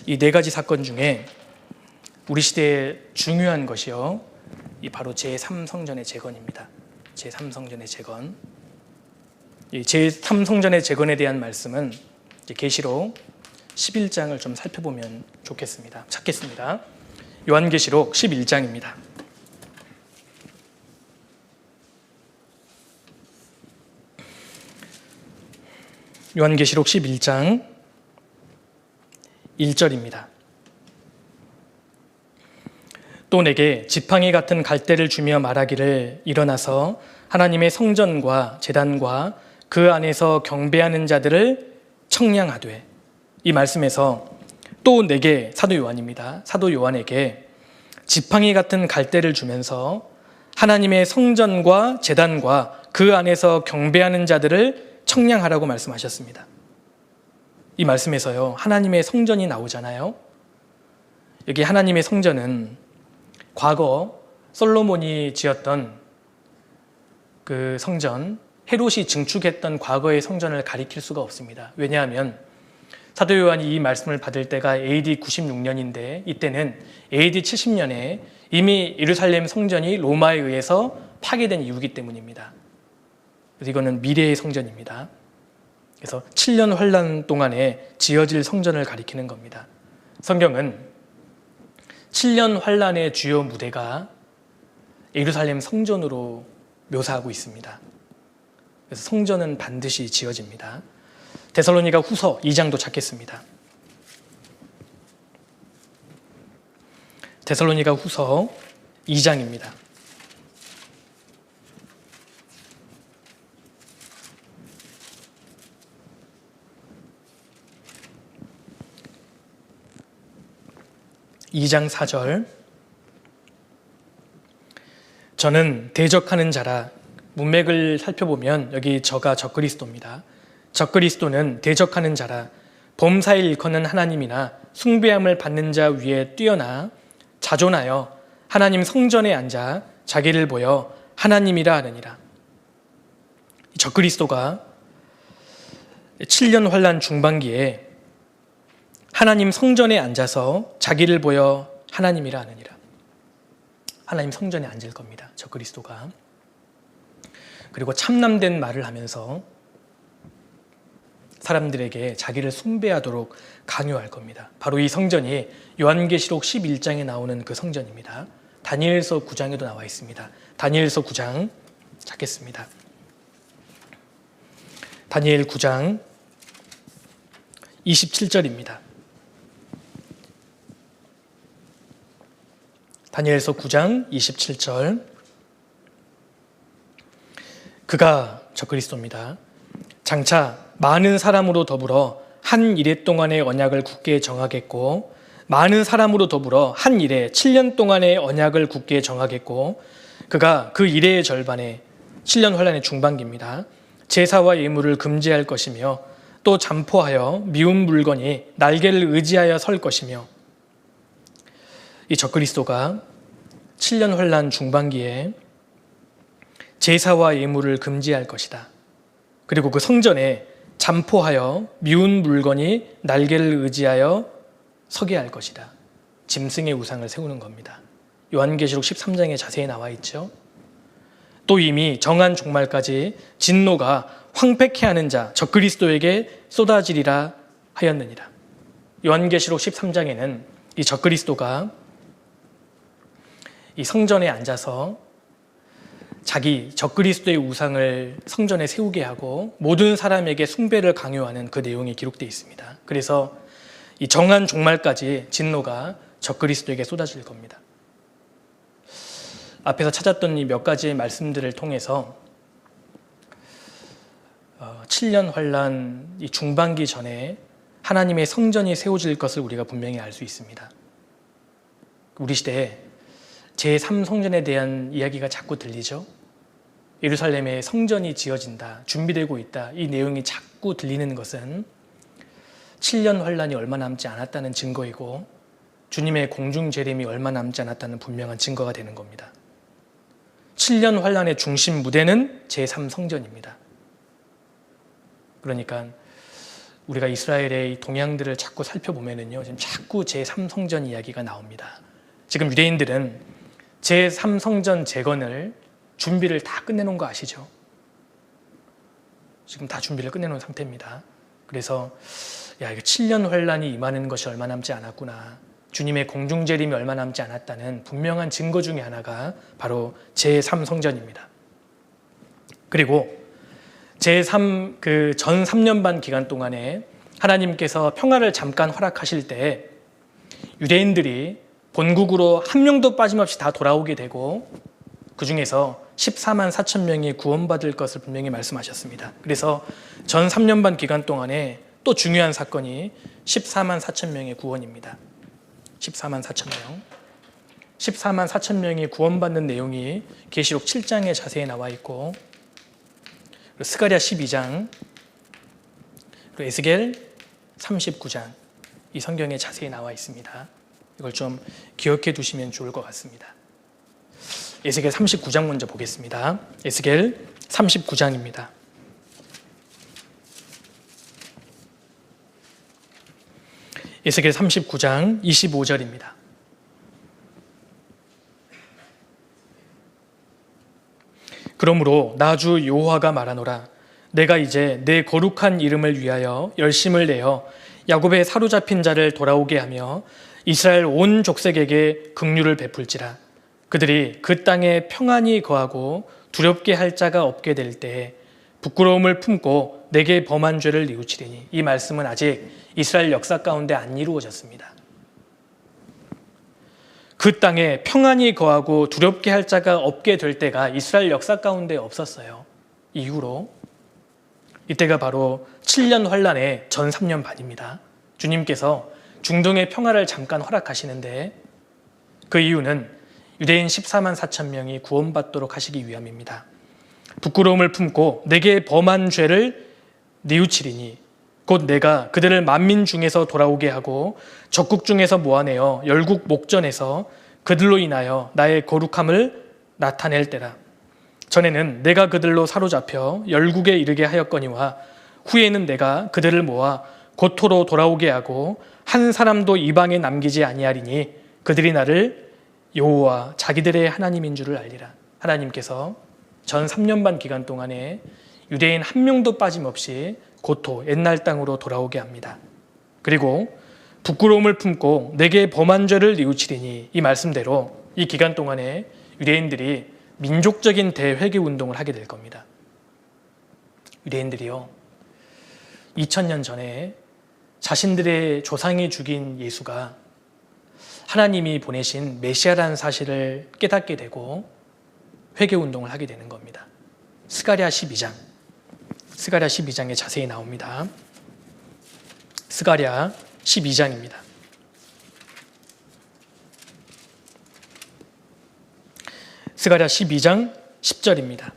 이 4가지 사건 중에 우리 시대에 중요한 것이요, 이 바로 제3성전의 재건입니다. 제3성전의 재건. 이 제3성전의 재건에 대한 말씀은 계시록 11장을 좀 살펴보면 좋겠습니다. 찾겠습니다. 요한계시록 11장입니다. 요한계시록 11장 1절입니다. 또 내게 지팡이 같은 갈대를 주며 말하기를, 일어나서 하나님의 성전과 제단과 그 안에서 경배하는 자들을 청량하되. 이 말씀에서 또 내게, 사도 요한입니다. 사도 요한에게 지팡이 같은 갈대를 주면서 하나님의 성전과 제단과 그 안에서 경배하는 자들을 청량하라고 말씀하셨습니다. 이 말씀에서요, 하나님의 성전이 나오잖아요. 여기 하나님의 성전은 과거 솔로몬이 지었던 그 성전, 헤롯이 증축했던 과거의 성전을 가리킬 수가 없습니다. 왜냐하면 사도 요한이 이 말씀을 받을 때가 AD 96년인데 이때는 AD 70년에 이미 예루살렘 성전이 로마에 의해서 파괴된 이유이기 때문입니다. 그래서 이거는 미래의 성전입니다. 그래서 7년 환란 동안에 지어질 성전을 가리키는 겁니다. 성경은 7년 환란의 주요 무대가 예루살렘 성전으로 묘사하고 있습니다. 그래서 성전은 반드시 지어집니다. 데살로니가 후서 2장도 찾겠습니다. 데살로니가 후서 2장입니다. (2장 4절) 저는 대적하는 자라. 문맥을 살펴보면 여기 저가 적그리스도입니다. 적그리스도는 대적하는 자라. 범사에 일컫는 하나님이나 숭배함을 받는 자 위에 뛰어나 자존하여 하나님 성전에 앉아 자기를 보여 하나님이라 하느니라. 적그리스도가 7년 환란 중반기에 하나님 성전에 앉아서 자기를 보여 하나님이라 하느니라. 하나님 성전에 앉을 겁니다. 적그리스도가. 그리고 참남된 말을 하면서 사람들에게 자기를 숭배하도록 강요할 겁니다. 바로 이 성전이 요한계시록 11장에 나오는 그 성전입니다. 다니엘서 9장에도 나와 있습니다. 다니엘서 9장 찾겠습니다. 다니엘 9장 27절입니다. 다니엘서 9장 27절. 그가 적그리스도입니다. 장차 많은 사람으로 더불어 한 이레 동안의 언약을 굳게 정하겠고 많은 사람으로 더불어 한 이레 7년 동안의 언약을 굳게 정하겠고 그가 그 이레의 절반에 7년 환란의 중반기입니다. 제사와 예물을 금지할 것이며 또 잠포하여 미운 물건이 날개를 의지하여 설 것이며 이 적그리스도가 7년 환란 중반기에 제사와 예물을 금지할 것이다. 그리고 그 성전에 잠포하여 미운 물건이 날개를 의지하여 서게 할 것이다. 짐승의 우상을 세우는 겁니다. 요한계시록 13장에 자세히 나와 있죠. 또 이미 정한 종말까지 진노가 황폐케 하는 자 적그리스도에게 쏟아지리라 하였느니라. 요한계시록 13장에는 이 적그리스도가 이 성전에 앉아서 자기 적그리스도의 우상을 성전에 세우게 하고 모든 사람에게 숭배를 강요하는 그 내용이 기록되어 있습니다. 그래서 이 정한 종말까지 진노가 적그리스도에게 쏟아질 겁니다. 앞에서 찾았던 이 몇 가지의 말씀들을 통해서 7년 환란 이 중반기 전에 하나님의 성전이 세워질 것을 우리가 분명히 알 수 있습니다. 우리 시대에 제3성전에 대한 이야기가 자꾸 들리죠. 예루살렘에 성전이 지어진다, 준비되고 있다, 이 내용이 자꾸 들리는 것은 7년 환란이 얼마 남지 않았다는 증거이고 주님의 공중 재림이 얼마 남지 않았다는 분명한 증거가 되는 겁니다. 7년 환란의 중심 무대는 제3성전입니다. 그러니까 우리가 이스라엘의 동향들을 자꾸 살펴보면요, 지금 자꾸 제3성전 이야기가 나옵니다. 지금 유대인들은 제3성전 재건을 준비를 다 끝내놓은 거 아시죠? 지금 다 준비를 끝내놓은 상태입니다. 그래서 이거 7년 환란이 임하는 것이 얼마 남지 않았구나, 주님의 공중재림이 얼마 남지 않았다는 분명한 증거 중에 하나가 바로 제3성전입니다. 그리고 제3 전 3년 반 기간 동안에 하나님께서 평화를 잠깐 허락하실 때 유대인들이 본국으로 한 명도 빠짐없이 다 돌아오게 되고 그 중에서 14만 4천 명이 구원받을 것을 분명히 말씀하셨습니다. 그래서 전 3년 반 기간 동안에 또 중요한 사건이 14만 4천 명의 구원입니다. 14만 4천 명. 14만 4천 명이 구원받는 내용이 계시록 7장에 자세히 나와 있고 스가랴 12장 그리고 에스겔 39장, 이 성경에 자세히 나와 있습니다. 이걸 좀 기억해 두시면 좋을 것 같습니다. 에스겔 39장 먼저 보겠습니다. 에스겔 39장입니다. 에스겔 39장 25절입니다. 그러므로 나 주 여호와가 말하노라. 내가 이제 내 거룩한 이름을 위하여 열심을 내어 야곱의 사로잡힌 자를 돌아오게 하며 이스라엘 온 족속에게 긍휼을 베풀지라. 그들이 그 땅에 평안히 거하고 두렵게 할 자가 없게 될 때에 부끄러움을 품고 내게 범한 죄를 뉘우치리니. 이 말씀은 아직 이스라엘 역사 가운데 안 이루어졌습니다. 그 땅에 평안히 거하고 두렵게 할 자가 없게 될 때가 이스라엘 역사 가운데 없었어요. 이후로 이때가 바로 7년 환란의 전 3년 반입니다. 주님께서 중동의 평화를 잠깐 허락하시는데 그 이유는 유대인 14만 4천 명이 구원받도록 하시기 위함입니다. 부끄러움을 품고 내게 범한 죄를 뉘우치리니 곧 내가 그들을 만민 중에서 돌아오게 하고 적국 중에서 모아내어 열국 목전에서 그들로 인하여 나의 거룩함을 나타낼 때라. 전에는 내가 그들로 사로잡혀 열국에 이르게 하였거니와 후에는 내가 그들을 모아 고토로 돌아오게 하고 한 사람도 이방에 남기지 아니하리니 그들이 나를 여호와 자기들의 하나님인 줄을 알리라. 하나님께서 전 3년 반 기간 동안에 유대인 한 명도 빠짐없이 고토 옛날 땅으로 돌아오게 합니다. 그리고 부끄러움을 품고 내게 범한 죄를 뉘우치리니, 이 말씀대로 이 기간 동안에 유대인들이 민족적인 대회개 운동을 하게 될 겁니다. 유대인들이요, 2000년 전에 자신들의 조상이 죽인 예수가 하나님이 보내신 메시아라는 사실을 깨닫게 되고 회개 운동을 하게 되는 겁니다. 스가랴 12장에 자세히 나옵니다. 스가랴 12장입니다. 스가랴 12장 10절입니다.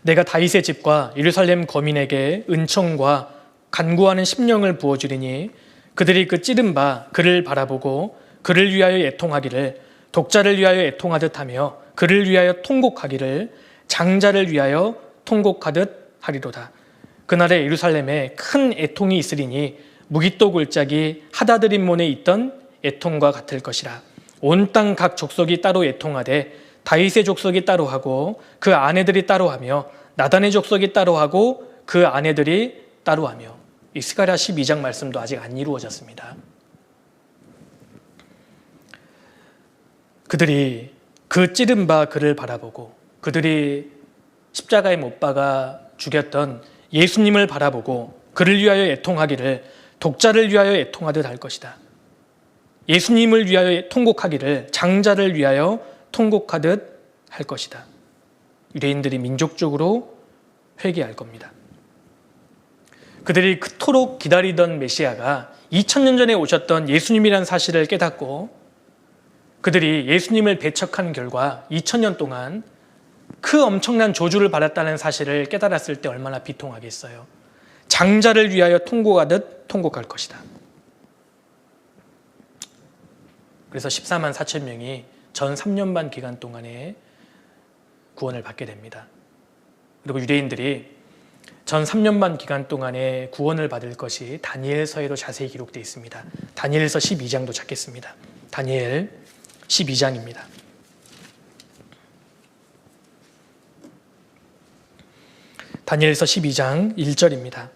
내가 다윗의 집과 예루살렘 거민에게 은총과 간구하는 심령을 부어주리니 그들이 그 찌른 바 그를 바라보고 그를 위하여 애통하기를 독자를 위하여 애통하듯 하며 그를 위하여 통곡하기를 장자를 위하여 통곡하듯 하리로다. 그날에 예루살렘에 큰 애통이 있으리니 무기또 골짜기 하다드림몬에 있던 애통과 같을 것이라. 온 땅 각 족속이 따로 애통하되 다윗의 족속이 따로 하고 그 아내들이 따로 하며 나단의 족속이 따로 하고 그 아내들이 따로 하며. 이 스가랴 12장 말씀도 아직 안 이루어졌습니다. 그들이 그 찌른 바 그를 바라보고, 그들이 십자가에 못 박아 죽였던 예수님을 바라보고 그를 위하여 애통하기를 독자를 위하여 애통하듯 할 것이다. 예수님을 위하여 통곡하기를 장자를 위하여 통곡하듯 할 것이다. 유대인들이 민족적으로 회개할 겁니다. 그들이 그토록 기다리던 메시아가 2000년 전에 오셨던 예수님이라는 사실을 깨닫고 그들이 예수님을 배척한 결과 2000년 동안 그 엄청난 저주를 받았다는 사실을 깨달았을 때 얼마나 비통하겠어요. 장자를 위하여 통곡하듯 통곡할 것이다. 그래서 14만 4천 명이 전 3년 반 기간 동안에 구원을 받게 됩니다. 그리고 유대인들이 전 3년 반 기간 동안에 구원을 받을 것이 다니엘서에도 자세히 기록되어 있습니다. 다니엘서 12장도 찾겠습니다. 다니엘 12장입니다. 다니엘서 12장 1절입니다.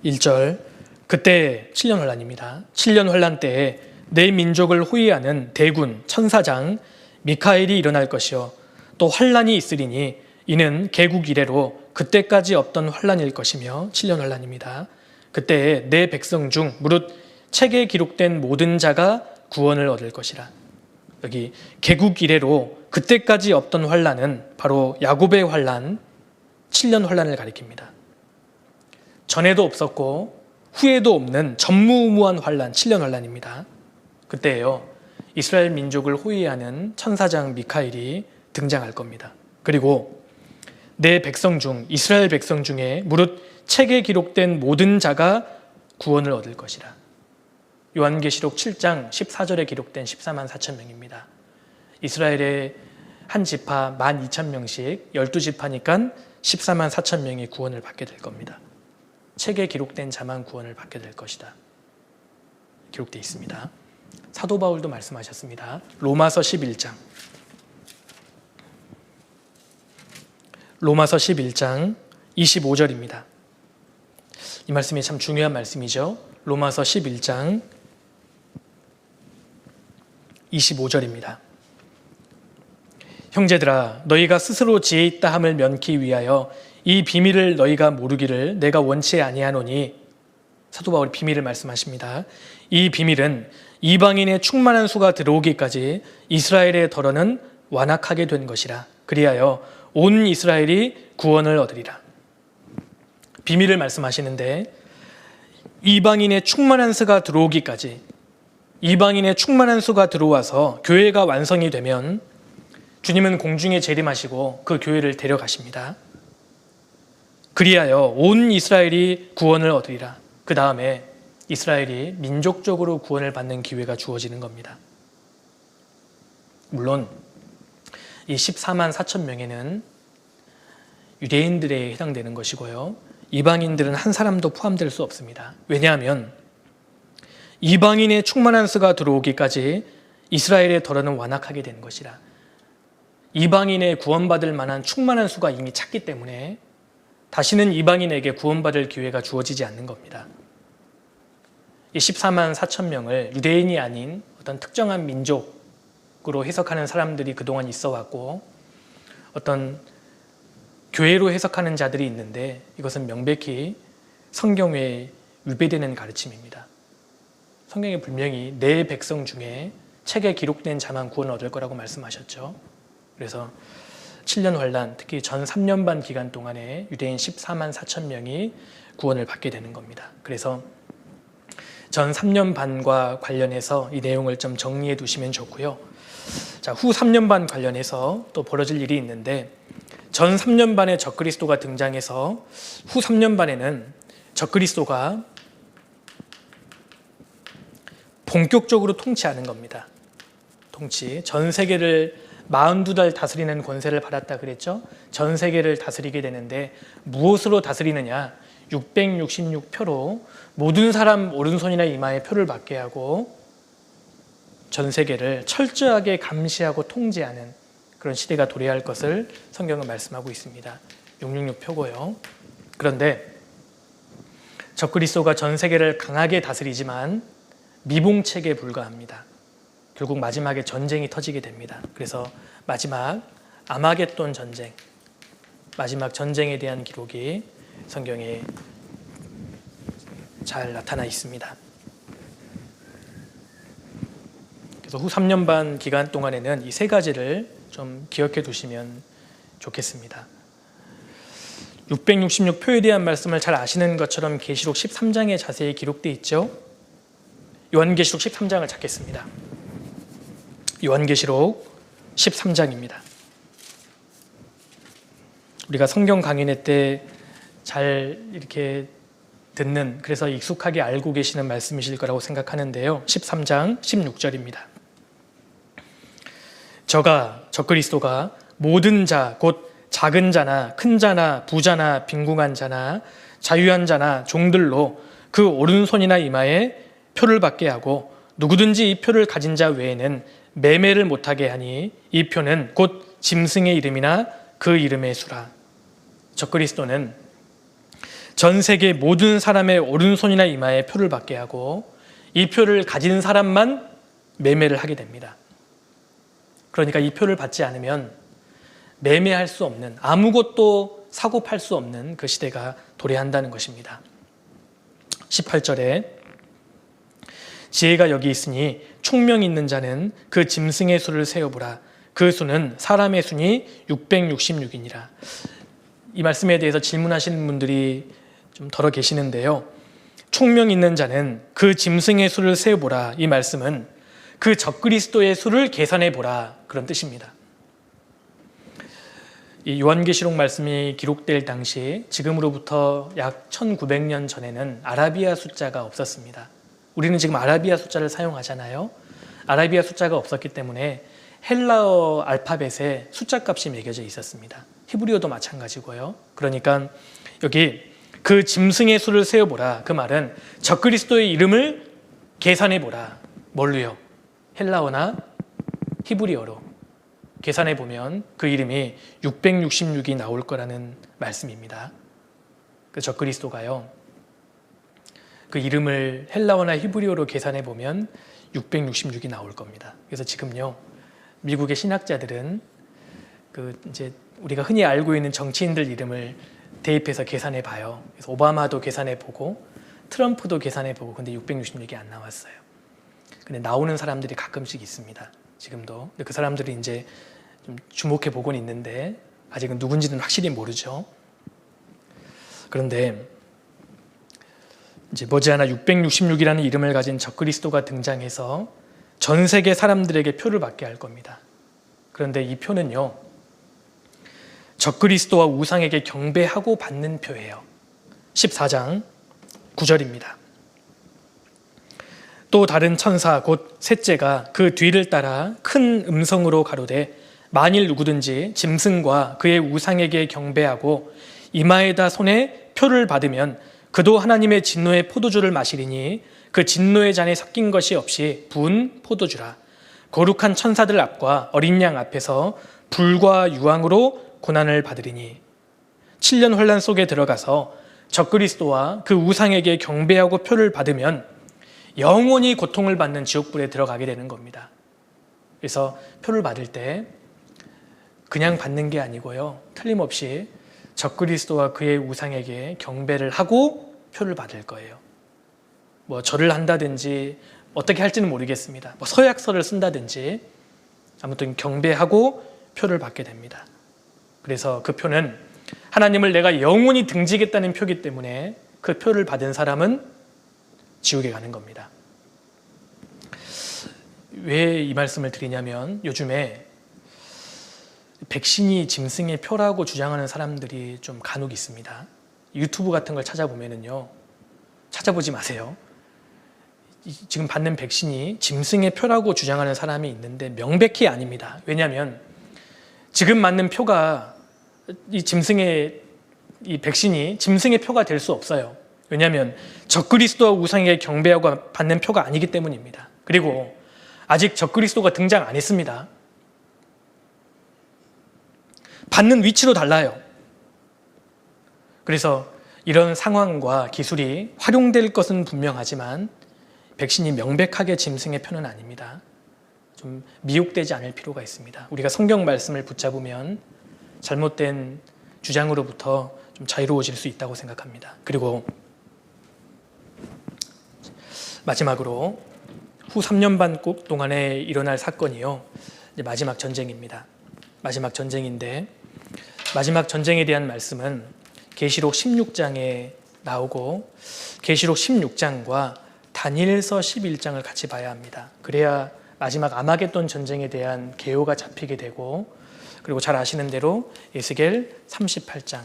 1절, 그때 7년 환란입니다. 7년 환란 때에 내 민족을 호위하는 대군 천사장 미카엘이 일어날 것이요 또 환란이 있으리니 이는 개국 이래로 그때까지 없던 환란일 것이며. 7년 환란입니다. 그때에 내 백성 중 무릇 책에 기록된 모든 자가 구원을 얻을 것이라. 여기 개국 이래로 그때까지 없던 환란은 바로 야곱의 환란, 7년 환란을 가리킵니다. 전에도 없었고 후에도 없는 전무후무한 환란, 7년 환란입니다. 그때에요, 이스라엘 민족을 호위하는 천사장 미카엘이 등장할 겁니다. 그리고 내 백성 중 이스라엘 백성 중에 무릇 책에 기록된 모든 자가 구원을 얻을 것이라. 요한계시록 7장 14절에 기록된 14만 4천 명입니다. 이스라엘의 한 지파 12,000명씩 12지파니까 14만 4천 명이 구원을 받게 될 겁니다. 책에 기록된 자만 구원을 받게 될 것이다. 기록되어 있습니다. 사도 바울도 말씀하셨습니다. 로마서 11장. 로마서 11장 25절입니다. 이 말씀이 참 중요한 말씀이죠. 로마서 11장 25절입니다. 형제들아, 너희가 스스로 지혜 있다 함을 면키 위하여 이 비밀을 너희가 모르기를 내가 원치 아니하노니. 사도 바울이 비밀을 말씀하십니다. 이 비밀은 이방인의 충만한 수가 들어오기까지 이스라엘의 덜어는 완악하게 된 것이라. 그리하여 온 이스라엘이 구원을 얻으리라. 비밀을 말씀하시는데, 이방인의 충만한 수가 들어오기까지, 이방인의 충만한 수가 들어와서 교회가 완성이 되면 주님은 공중에 재림하시고 그 교회를 데려가십니다. 그리하여 온 이스라엘이 구원을 얻으리라. 그 다음에 이스라엘이 민족적으로 구원을 받는 기회가 주어지는 겁니다. 물론 이 14만 4천 명에는 유대인들에 해당되는 것이고요, 이방인들은 한 사람도 포함될 수 없습니다. 왜냐하면 이방인의 충만한 수가 들어오기까지 이스라엘의 덜어는 완악하게 된 것이라. 이방인의 구원받을 만한 충만한 수가 이미 찼기 때문에 다시는 이방인에게 구원받을 기회가 주어지지 않는 겁니다. 이 14만 4천 명을 유대인이 아닌 어떤 특정한 민족으로 해석하는 사람들이 그동안 있어 왔고, 어떤 교회로 해석하는 자들이 있는데, 이것은 명백히 성경에 위배되는 가르침입니다. 성경에 분명히 내 백성 중에 책에 기록된 자만 구원을 얻을 거라고 말씀하셨죠. 그래서 7년 환란, 특히 전 3년반 기간 동안에 유대인 14만 4천 명이 구원을 받게 되는 겁니다. 그래서 전 3년 반과 관련해서 이 내용을 좀 정리해 두시면 좋고요. 자, 후 3년 반 관련해서 또 벌어질 일이 있는데, 전 3년 반에 적그리스도가 등장해서 후 3년 반에는 적그리스도가 본격적으로 통치하는 겁니다. 통치. 전 세계를 42달 다스리는 권세를 받았다 그랬죠. 전 세계를 다스리게 되는데 무엇으로 다스리느냐? 666표로 모든 사람 오른손이나 이마에 표를 받게 하고 전 세계를 철저하게 감시하고 통제하는 그런 시대가 도래할 것을 성경은 말씀하고 있습니다. 666표고요. 그런데 적그리스도가 전 세계를 강하게 다스리지만 미봉책에 불과합니다. 결국 마지막에 전쟁이 터지게 됩니다. 그래서 마지막 아마겟돈 전쟁, 마지막 전쟁에 대한 기록이 성경에 잘 나타나 있습니다. 그래서 후 3년 반 기간 동안에는 이 세 가지를 좀 기억해 두시면 좋겠습니다. 666표에 대한 말씀을 잘 아시는 것처럼 계시록 13장에 자세히 기록되어 있죠. 요한계시록 13장을 찾겠습니다. 요한계시록 13장입니다. 우리가 성경 강연회 때 잘 이렇게 듣는, 그래서 익숙하게 알고 계시는 말씀이실 거라고 생각하는데요. 13장 16절입니다. 저가, 적그리스도가 모든 자, 곧 작은 자나 큰 자나 부자나 빈궁한 자나 자유한 자나 종들로 그 오른손이나 이마에 표를 받게 하고 누구든지 이 표를 가진 자 외에는 매매를 못하게 하니 이 표는 곧 짐승의 이름이나 그 이름의 수라. 적그리스도는 전 세계 모든 사람의 오른손이나 이마에 표를 받게 하고 이 표를 가진 사람만 매매를 하게 됩니다. 그러니까 이 표를 받지 않으면 매매할 수 없는, 아무것도 사고 팔 수 없는 그 시대가 도래한다는 것입니다. 18절에 지혜가 여기 있으니 총명 있는 자는 그 짐승의 수를 세어보라. 그 수는 사람의 수니 666이니라. 이 말씀에 대해서 질문하시는 분들이 좀 덜어 계시는데요. 총명 있는 자는 그 짐승의 수를 세어보라. 이 말씀은 그 적그리스도의 수를 계산해 보라, 그런 뜻입니다. 이 요한계시록 말씀이 기록될 당시 지금으로부터 약 1900년 전에는 아라비아 숫자가 없었습니다. 우리는 지금 아라비아 숫자를 사용하잖아요. 아라비아 숫자가 없었기 때문에 헬라어 알파벳에 숫자 값이 매겨져 있었습니다. 히브리어도 마찬가지고요. 그러니까 여기 그 짐승의 수를 세어보라. 그 말은 적그리스도의 이름을 계산해보라. 뭘로요? 헬라어나 히브리어로 계산해보면 그 이름이 666이 나올 거라는 말씀입니다. 그 적그리스도가요. 그 이름을 헬라어나 히브리어로 계산해보면 666이 나올 겁니다. 그래서 지금요, 미국의 신학자들은 이제 우리가 흔히 알고 있는 정치인들 이름을 대입해서 계산해 봐요. 그래서 오바마도 계산해 보고 트럼프도 계산해 보고 근데 666이 안 나왔어요. 근데 나오는 사람들이 가끔씩 있습니다. 지금도. 근데 그 사람들이 이제 좀 주목해 보고는 있는데 아직은 누군지는 확실히 모르죠. 그런데 이제 머지않아 666이라는 이름을 가진 적그리스도가 등장해서 전 세계 사람들에게 표를 받게 할 겁니다. 그런데 이 표는요, 적그리스도와 우상에게 경배하고 받는 표예요. 14장 9절입니다. 또 다른 천사 곧 셋째가 그 뒤를 따라 큰 음성으로 가로되 만일 누구든지 짐승과 그의 우상에게 경배하고 이마에다 손에 표를 받으면 그도 하나님의 진노의 포도주를 마시리니 그 진노의 잔에 섞인 것이 없이 부은 포도주라. 거룩한 천사들 앞과 어린 양 앞에서 불과 유황으로 고난을 받으리니 7년 환난 속에 들어가서 적그리스도와 그 우상에게 경배하고 표를 받으면 영원히 고통을 받는 지옥불에 들어가게 되는 겁니다. 그래서 표를 받을 때 그냥 받는 게 아니고요, 틀림없이 적그리스도와 그의 우상에게 경배를 하고 표를 받을 거예요. 뭐 절을 한다든지 어떻게 할지는 모르겠습니다. 뭐 서약서를 쓴다든지 아무튼 경배하고 표를 받게 됩니다. 그래서 그 표는 하나님을 내가 영원히 등지겠다는 표기 때문에 그 표를 받은 사람은 지옥에 가는 겁니다. 왜 이 말씀을 드리냐면 요즘에 백신이 짐승의 표라고 주장하는 사람들이 좀 간혹 있습니다. 유튜브 같은 걸 찾아보면은요, 찾아보지 마세요. 지금 받는 백신이 짐승의 표라고 주장하는 사람이 있는데 명백히 아닙니다. 왜냐하면 지금 맞는 표가 이 백신이 짐승의 표가 될 수 없어요. 왜냐하면 적그리스도와 우상에게 경배하고 받는 표가 아니기 때문입니다. 그리고 아직 적그리스도가 등장 안 했습니다. 받는 위치도 달라요. 그래서 이런 상황과 기술이 활용될 것은 분명하지만 백신이 명백하게 짐승의 표는 아닙니다. 좀 미혹되지 않을 필요가 있습니다. 우리가 성경 말씀을 붙잡으면 잘못된 주장으로부터 좀 자유로워질 수 있다고 생각합니다. 그리고 마지막으로 후 3년 반 동안에 일어날 사건이요, 이제 마지막 전쟁입니다. 마지막 전쟁인데 마지막 전쟁에 대한 말씀은 계시록 16장에 나오고 계시록 16장과 다니엘서 11장을 같이 봐야 합니다. 그래야 마지막 아마겟돈 전쟁에 대한 개요가 잡히게 되고, 그리고 잘 아시는 대로 에스겔 38장,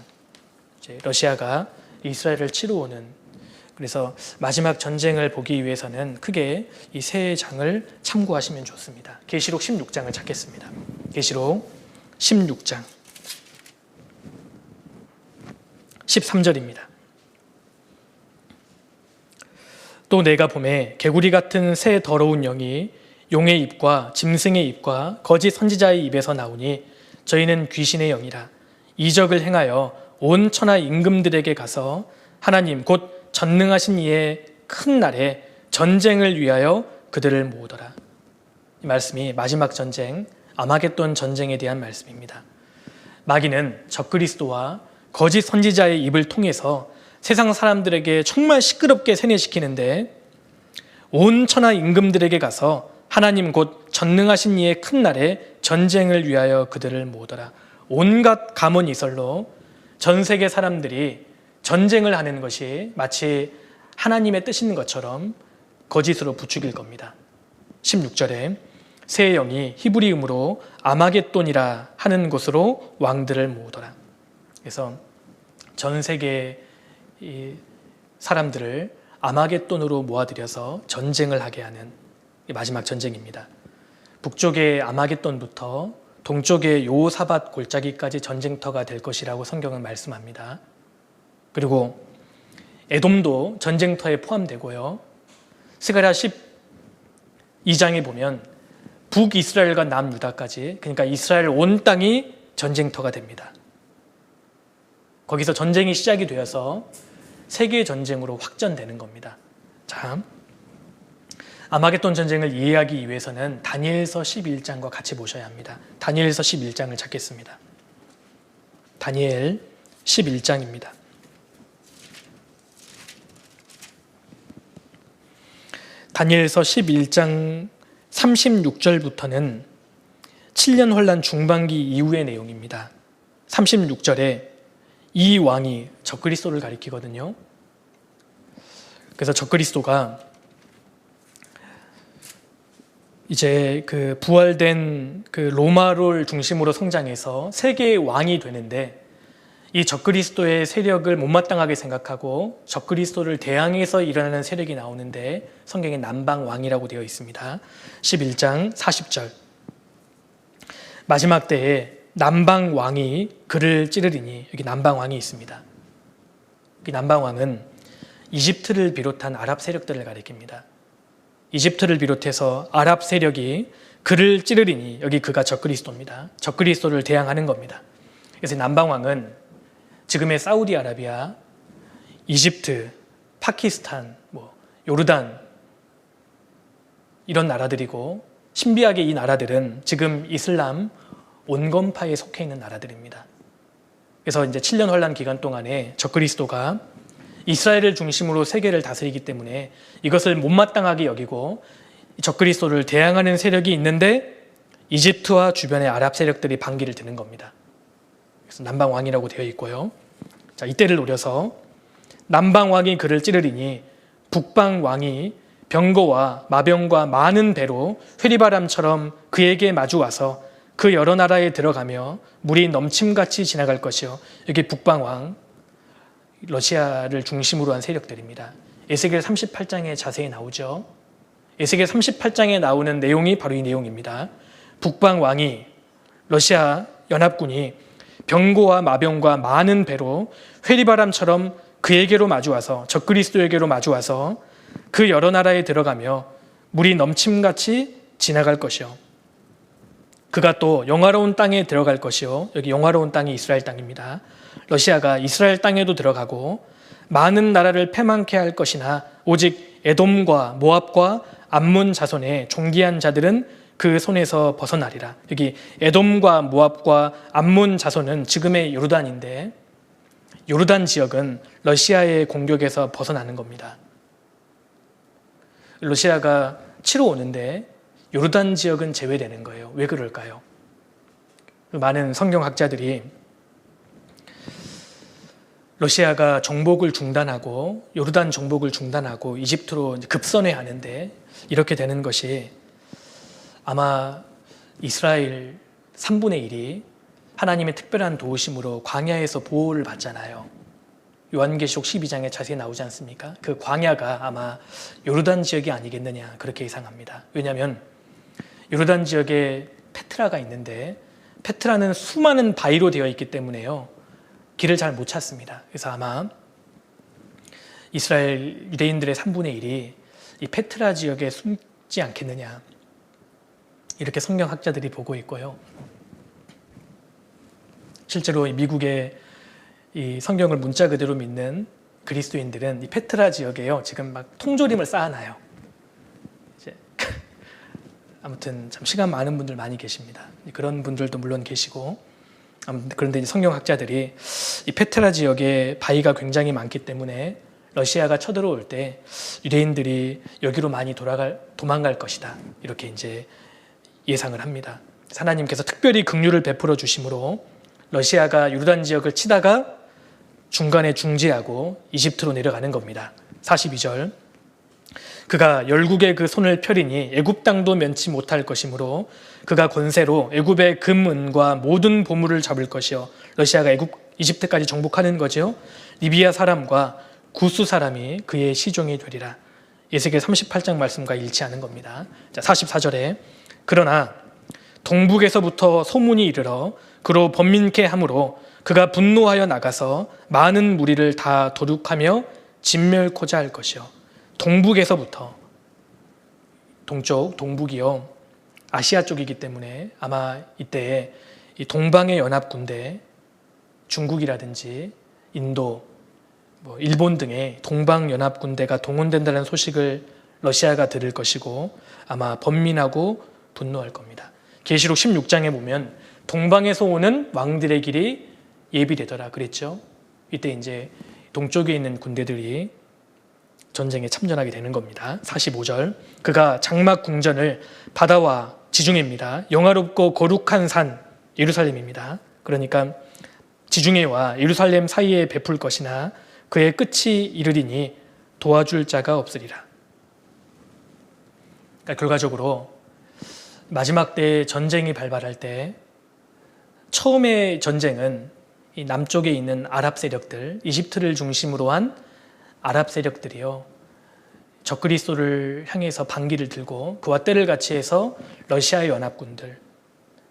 이제 러시아가 이스라엘을 치러 오는, 그래서 마지막 전쟁을 보기 위해서는 크게 이 세 장을 참고하시면 좋습니다. 계시록 16장을 찾겠습니다. 계시록 16장 13절입니다. 또 내가 보매 개구리 같은 새 더러운 영이 용의 입과 짐승의 입과 거짓 선지자의 입에서 나오니 저희는 귀신의 영이라. 이적을 행하여 온 천하 임금들에게 가서 하나님 곧 전능하신 이의 큰 날에 전쟁을 위하여 그들을 모으더라. 이 말씀이 마지막 전쟁, 아마겟돈 전쟁에 대한 말씀입니다. 마귀는 적그리스도와 거짓 선지자의 입을 통해서 세상 사람들에게 정말 시끄럽게 세뇌시키는데, 온 천하 임금들에게 가서 하나님 곧 전능하신 이의 큰 날에 전쟁을 위하여 그들을 모으더라. 온갖 가문이설로 전 세계 사람들이 전쟁을 하는 것이 마치 하나님의 뜻인 것처럼 거짓으로 부추길 겁니다. 16절에 새 영이 히브리음으로 아마겟돈이라 하는 곳으로 왕들을 모으더라. 그래서 전 세계 이 사람들을 아마겟돈으로 모아들여서 전쟁을 하게 하는 마지막 전쟁입니다. 북쪽의 아마겟돈부터 동쪽의 요사밧 골짜기까지 전쟁터가 될 것이라고 성경은 말씀합니다. 그리고 에돔도 전쟁터에 포함되고요. 스가랴 12장에 보면 북이스라엘과 남유다까지, 그러니까 이스라엘 온 땅이 전쟁터가 됩니다. 거기서 전쟁이 시작이 되어서 세계 전쟁으로 확전되는 겁니다. 자, 아마겟돈 전쟁을 이해하기 위해서는 다니엘서 11장과 같이 보셔야 합니다. 다니엘서 11장을 찾겠습니다. 다니엘 11장입니다. 다니엘서 11장 36절부터는 7년 환란 중반기 이후의 내용입니다. 36절에 이 왕이 적그리스도를 가리키거든요. 그래서 적그리스도가 이제 그 부활된 그 로마를 중심으로 성장해서 세계의 왕이 되는데, 이 적그리스도의 세력을 못마땅하게 생각하고 적그리스도를 대항해서 일어나는 세력이 나오는데 성경에 남방왕이라고 되어 있습니다. 11장 40절. 마지막 때에 남방왕이 그를 찌르리니, 여기 남방왕이 있습니다. 이 남방왕은 이집트를 비롯한 아랍 세력들을 가리킵니다. 이집트를 비롯해서 아랍 세력이 그를 찌르리니, 여기 그가 적그리스도입니다. 적그리스도를 대항하는 겁니다. 그래서 남방왕은 지금의 사우디아라비아, 이집트, 파키스탄, 요르단 이런 나라들이고, 신비하게 이 나라들은 지금 이슬람 온건파에 속해 있는 나라들입니다. 그래서 이제 7년 환란 기간 동안에 적그리스도가 이스라엘을 중심으로 세계를 다스리기 때문에 이것을 못마땅하게 여기고 적그리스도를 대항하는 세력이 있는데 이집트와 주변의 아랍 세력들이 반기를 드는 겁니다. 그래서 남방왕이라고 되어 있고요. 자, 이때를 노려서 남방왕이 그를 찌르리니 북방왕이 병거와 마병과 많은 배로 회리바람처럼 그에게 마주와서 그 여러 나라에 들어가며 물이 넘침같이 지나갈 것이요. 여기 북방왕, 러시아를 중심으로 한 세력들입니다. 에스겔 38장에 자세히 나오죠. 에스겔 38장에 나오는 내용이 바로 이 내용입니다. 북방왕이, 러시아 연합군이 병거와 마병과 많은 배로 회리바람처럼 그에게로 마주와서, 적그리스도에게로 마주와서 그 여러 나라에 들어가며 물이 넘침같이 지나갈 것이요. 그가 또 영화로운 땅에 들어갈 것이요. 여기 영화로운 땅이 이스라엘 땅입니다. 러시아가 이스라엘 땅에도 들어가고 많은 나라를 패망케 할 것이나 오직 에돔과 모압과 암몬 자손의 존귀한 자들은 그 손에서 벗어나리라. 여기 에돔과 모압과 암몬 자손은 지금의 요르단인데, 요르단 지역은 러시아의 공격에서 벗어나는 겁니다. 러시아가 치러 오는데 요르단 지역은 제외되는 거예요. 왜 그럴까요? 많은 성경학자들이 러시아가 정복을 중단하고, 요르단 정복을 중단하고 이집트로 급선회 하는데, 이렇게 되는 것이 아마 이스라엘 3분의 1이 하나님의 특별한 도우심으로 광야에서 보호를 받잖아요. 요한계시록 12장에 자세히 나오지 않습니까? 그 광야가 아마 요르단 지역이 아니겠느냐, 그렇게 예상합니다. 왜냐하면 요르단 지역에 페트라가 있는데, 페트라는 수많은 바위로 되어 있기 때문에요, 길을 잘 못 찾습니다. 그래서 아마 이스라엘 유대인들의 3분의 1이 이 페트라 지역에 숨지 않겠느냐, 이렇게 성경학자들이 보고 있고요. 실제로 미국의 이 성경을 문자 그대로 믿는 그리스도인들은 이 페트라 지역에요, 지금 막 통조림을 쌓아놔요. 이제 아무튼 참 시간 많은 분들 많이 계십니다. 그런 분들도 물론 계시고, 그런데 성경학자들이 이 페트라 지역에 바위가 굉장히 많기 때문에 러시아가 쳐들어올 때 유대인들이 여기로 많이 도망갈 것이다, 이렇게 이제 예상을 합니다. 하나님께서 특별히 긍휼을 베풀어 주심으로 러시아가 요르단 지역을 치다가 중간에 중지하고 이집트로 내려가는 겁니다. 42절. 그가 열국의 그 손을 펴리니 애굽 땅도 면치 못할 것이므로 그가 권세로 애굽의 금, 은과 모든 보물을 잡을 것이요. 러시아가 이집트까지 정복하는 거죠. 리비아 사람과 구스 사람이 그의 시종이 되리라. 에스겔 38장 말씀과 일치하는 겁니다. 자, 44절에 그러나 동북에서부터 소문이 이르러 그로 번민케 함으로 그가 분노하여 나가서 많은 무리를 다 도륙하며 진멸코자 할 것이요. 동북에서부터, 동쪽, 동북이요, 아시아 쪽이기 때문에 아마 이때 이 동방의 연합군대, 중국이라든지 인도, 일본 등의 동방연합군대가 동원된다는 소식을 러시아가 들을 것이고 아마 번민하고 분노할 겁니다. 계시록 16장에 보면 동방에서 오는 왕들의 길이 예비되더라 그랬죠. 이때 이제 동쪽에 있는 군대들이 전쟁에 참전하게 되는 겁니다. 45절 그가 장막 궁전을 바다와 지중해입니다. 영화롭고 거룩한 산 예루살렘입니다. 그러니까 지중해와 예루살렘 사이에 베풀 것이나 그의 끝이 이르리니 도와줄 자가 없으리라. 그러니까 결과적으로 마지막 때 전쟁이 발발할 때 처음의 전쟁은 이 남쪽에 있는 아랍 세력들, 이집트를 중심으로 한 아랍 세력들이요, 적그리스도를 향해서 반기를 들고 그와 때를 같이 해서 러시아의 연합군들,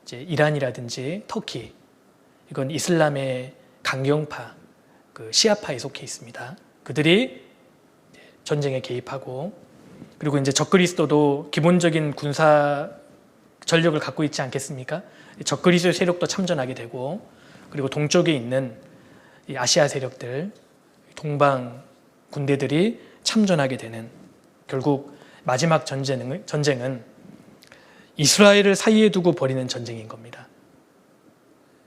이제 이란이라든지 터키, 이건 이슬람의 강경파, 그 시아파에 속해 있습니다. 그들이 전쟁에 개입하고, 그리고 이제 적그리스도도 기본적인 군사 전력을 갖고 있지 않겠습니까? 적그리스도 세력도 참전하게 되고, 그리고 동쪽에 있는 이 아시아 세력들, 동방 군대들이 참전하게 되는, 결국 마지막 전쟁은 이스라엘을 사이에 두고 벌이는 전쟁인 겁니다.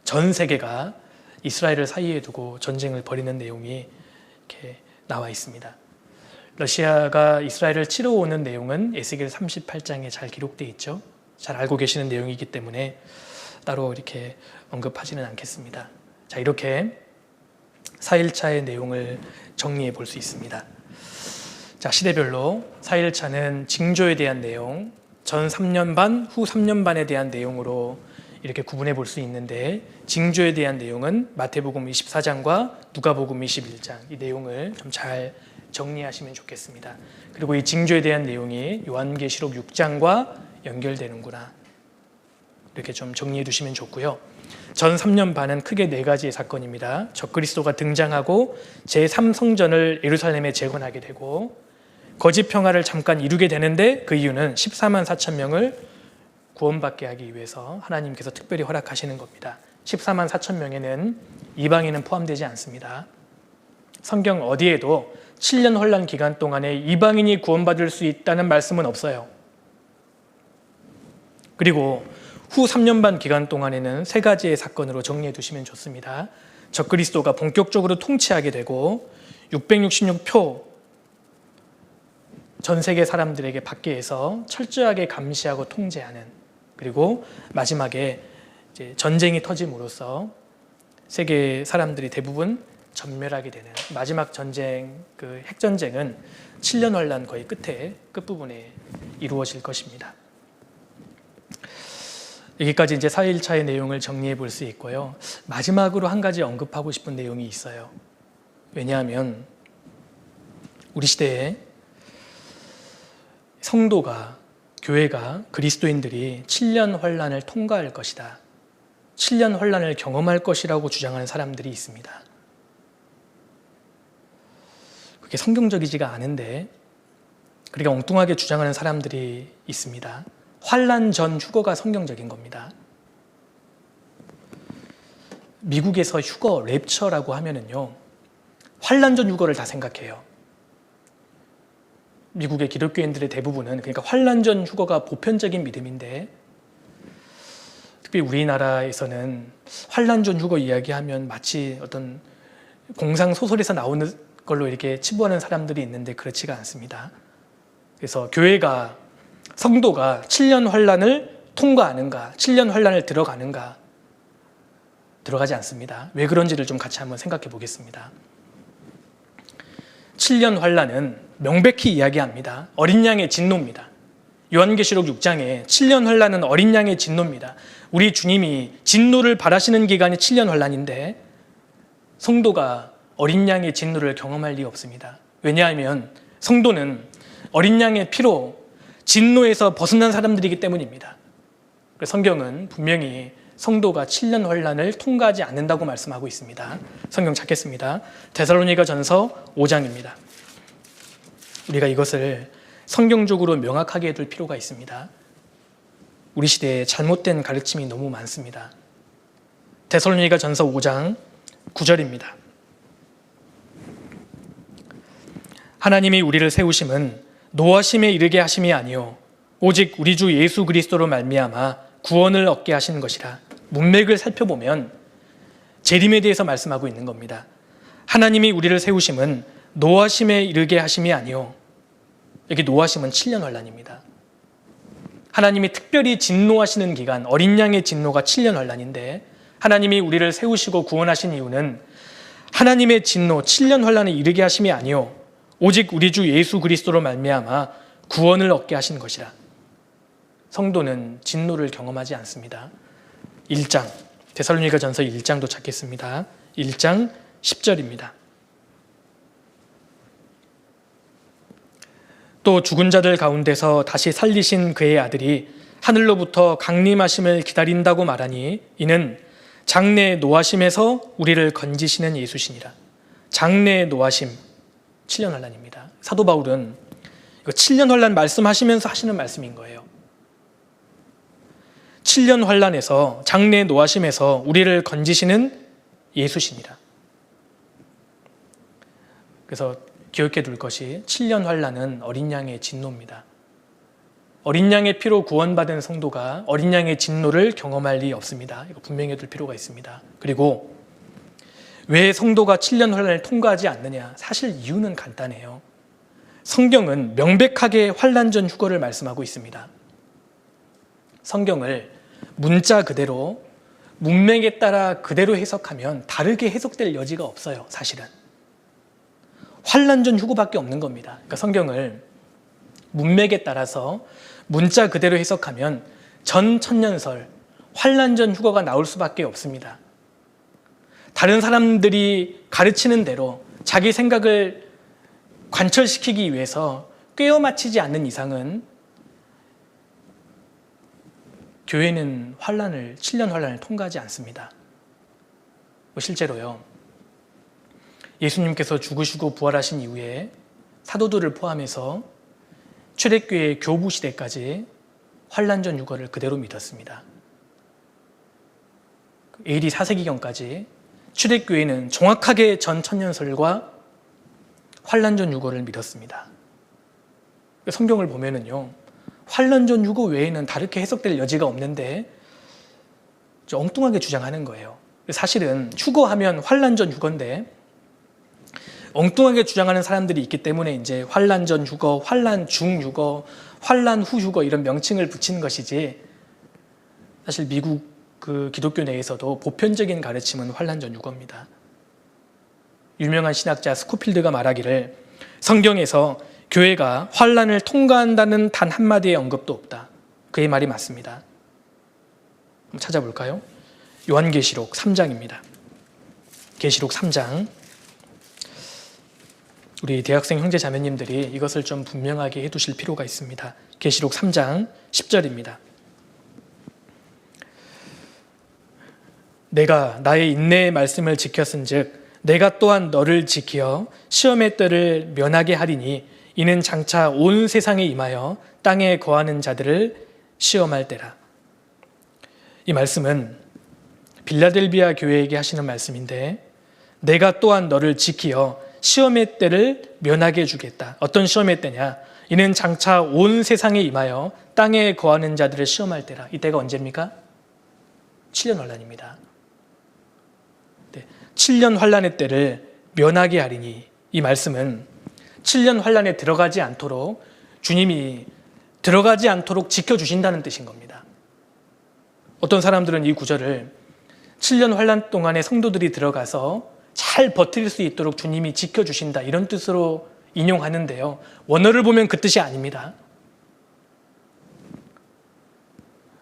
전 세계가 이스라엘을 사이에 두고 전쟁을 벌이는 내용이 이렇게 나와 있습니다. 러시아가 이스라엘을 치러 오는 내용은 에스겔 38장에 잘 기록되어 있죠. 잘 알고 계시는 내용이기 때문에 따로 이렇게 언급하지는 않겠습니다. 자, 이렇게 4일차의 내용을 정리해 볼 수 있습니다. 자, 시대별로 4일차는 징조에 대한 내용, 전 3년 반, 후 3년 반에 대한 내용으로 이렇게 구분해 볼 수 있는데, 징조에 대한 내용은 마태복음 24장과 누가복음 21장, 이 내용을 좀 잘 정리하시면 좋겠습니다. 그리고 이 징조에 대한 내용이 요한계시록 6장과 연결되는구나, 이렇게 좀 정리해 두시면 좋고요. 전 3년 반은 크게 4가지의 사건입니다. 적그리스도가 등장하고 제3성전을 예루살렘에 재건하게 되고, 거짓 평화를 잠깐 이루게 되는데 그 이유는 14만 4천 명을 구원받게 하기 위해서 하나님께서 특별히 허락하시는 겁니다. 14만 4천 명에는 이방인은 포함되지 않습니다. 성경 어디에도 7년 혼란 기간 동안에 이방인이 구원받을 수 있다는 말씀은 없어요. 그리고 후 3년 반 기간 동안에는 3가지의 사건으로 정리해 두시면 좋습니다. 적그리스도가 본격적으로 통치하게 되고 666표 전 세계 사람들에게 받게 해서 철저하게 감시하고 통제하는, 그리고 마지막에 이제 전쟁이 터짐으로써 세계 사람들이 대부분 전멸하게 되는 마지막 전쟁, 그 핵전쟁은 7년 혼란 거의 끝부분에 이루어질 것입니다. 여기까지 이제 4일차의 내용을 정리해 볼 수 있고요. 마지막으로 한 가지 언급하고 싶은 내용이 있어요. 왜냐하면 우리 시대에 성도가, 교회가, 그리스도인들이 7년 혼란을 통과할 것이다, 7년 혼란을 경험할 것이라고 주장하는 사람들이 있습니다. 그게 성경적이지가 않은데 그렇게 엉뚱하게 주장하는 사람들이 있습니다. 환란 전 휴거가 성경적인 겁니다. 미국에서 휴거, 랩처라고 하면은요, 환란 전 휴거를 다 생각해요. 미국의 기독교인들의 대부분은, 그러니까 환란 전 휴거가 보편적인 믿음인데, 특히 우리나라에서는 환란 전 휴거 이야기하면 마치 어떤 공상 소설에서 나오는 걸로 이렇게 치부하는 사람들이 있는데 그렇지가 않습니다. 그래서 교회가, 성도가 7년 환란을 통과하는가, 7년 환란을 들어가는가, 들어가지 않습니다. 왜 그런지를 좀 같이 한번 생각해 보겠습니다. 7년 환란은 명백히 이야기합니다. 어린 양의 진노입니다. 요한계시록 6장에 7년 환란은 어린 양의 진노입니다. 우리 주님이 진노를 바라시는 기간이 7년 환란인데 성도가 어린 양의 진노를 경험할 리 없습니다. 왜냐하면 성도는 어린 양의 피로 진노에서 벗어난 사람들이기 때문입니다. 성경은 분명히 성도가 7년 환란을 통과하지 않는다고 말씀하고 있습니다. 성경 찾겠습니다. 데살로니가전서 5장입니다. 우리가 이것을 성경적으로 명확하게 해둘 필요가 있습니다. 우리 시대에 잘못된 가르침이 너무 많습니다. 데살로니가전서 5장 9절입니다. 하나님이 우리를 세우심은 노하심에 이르게 하심이 아니요 오직 우리 주 예수 그리스도로 말미암아 구원을 얻게 하시는 것이라. 문맥을 살펴보면 재림에 대해서 말씀하고 있는 겁니다. 하나님이 우리를 세우심은 노하심에 이르게 하심이 아니요, 여기 노하심은 7년 환란입니다. 하나님이 특별히 진노하시는 기간, 어린 양의 진노가 7년 환란인데 하나님이 우리를 세우시고 구원하신 이유는 하나님의 진노 7년 환란에 이르게 하심이 아니요 오직 우리 주 예수 그리스도로 말미암아 구원을 얻게 하신 것이라. 성도는 진노를 경험하지 않습니다. 1장, 데살로니가전서 1장도 찾겠습니다. 1장 10절입니다. 또 죽은 자들 가운데서 다시 살리신 그의 아들이 하늘로부터 강림하심을 기다린다고 말하니 이는 장래의 노하심에서 우리를 건지시는 예수시니라. 장래의 노하심 7년 환란입니다. 사도 바울은 이거 7년 환란 말씀하시면서 하시는 말씀인 거예요. 7년 환란에서 장래의 노하심에서 우리를 건지시는 예수시니라. 그래서 기억해 둘 것이 7년 환란은 어린 양의 진노입니다. 어린 양의 피로 구원받은 성도가 어린 양의 진노를 경험할 리 없습니다. 이거 분명히 해둘 필요가 있습니다. 그리고 왜 성도가 7년 환란을 통과하지 않느냐? 사실 이유는 간단해요. 성경은 명백하게 환란 전 휴거를 말씀하고 있습니다. 성경을 문자 그대로 문맥에 따라 그대로 해석하면 다르게 해석될 여지가 없어요. 사실은 환란 전 휴거밖에 없는 겁니다. 그러니까 성경을 문맥에 따라서 문자 그대로 해석하면 전 천년설 환란 전 휴거가 나올 수밖에 없습니다. 다른 사람들이 가르치는 대로 자기 생각을 관철시키기 위해서 꿰어 맞추지 않는 이상은 교회는 7년 환란을 통과하지 않습니다. 실제로요, 예수님께서 죽으시고 부활하신 이후에 사도들을 포함해서 초대교회 교부 시대까지 환란 전 휴거를 그대로 믿었습니다. AD 4세기경까지 초대교회는 정확하게 전 천년설과 환란 전 휴거를 믿었습니다. 성경을 보면은요, 환란 전 휴거 외에는 다르게 해석될 여지가 없는데 엉뚱하게 주장하는 거예요. 사실은 휴거하면 환란 전 휴거인데 엉뚱하게 주장하는 사람들이 있기 때문에 이제 환란 전 휴거, 환란 중 휴거, 환란 후 휴거 이런 명칭을 붙이는 것이지, 사실 미국 기독교 내에서도 보편적인 가르침은 환란 전 휴거입니다. 유명한 신학자 스코필드가 말하기를 성경에서 교회가 환란을 통과한다는 단 한마디의 언급도 없다. 그의 말이 맞습니다. 한번 찾아볼까요? 요한계시록 3장입니다. 계시록 3장. 우리 대학생 형제 자매님들이 이것을 좀 분명하게 해두실 필요가 있습니다. 계시록 3장 10절입니다. 내가 나의 인내의 말씀을 지켰은즉 내가 또한 너를 지키어 시험의 때를 면하게 하리니 이는 장차 온 세상에 임하여 땅에 거하는 자들을 시험할 때라. 이 말씀은 빌라델비아 교회에게 하시는 말씀인데, 내가 또한 너를 지키어 시험의 때를 면하게 해주겠다. 어떤 시험의 때냐? 이는 장차 온 세상에 임하여 땅에 거하는 자들을 시험할 때라. 이때가 언제입니까? 7년 환란입니다. 7년 환란의 때를 면하게 하리니, 이 말씀은 7년 환란에 들어가지 않도록 주님이 들어가지 않도록 지켜주신다는 뜻인 겁니다. 어떤 사람들은 이 구절을 7년 환란 동안에 성도들이 들어가서 잘 버틸 수 있도록 주님이 지켜주신다 이런 뜻으로 인용하는데요. 원어를 보면 그 뜻이 아닙니다.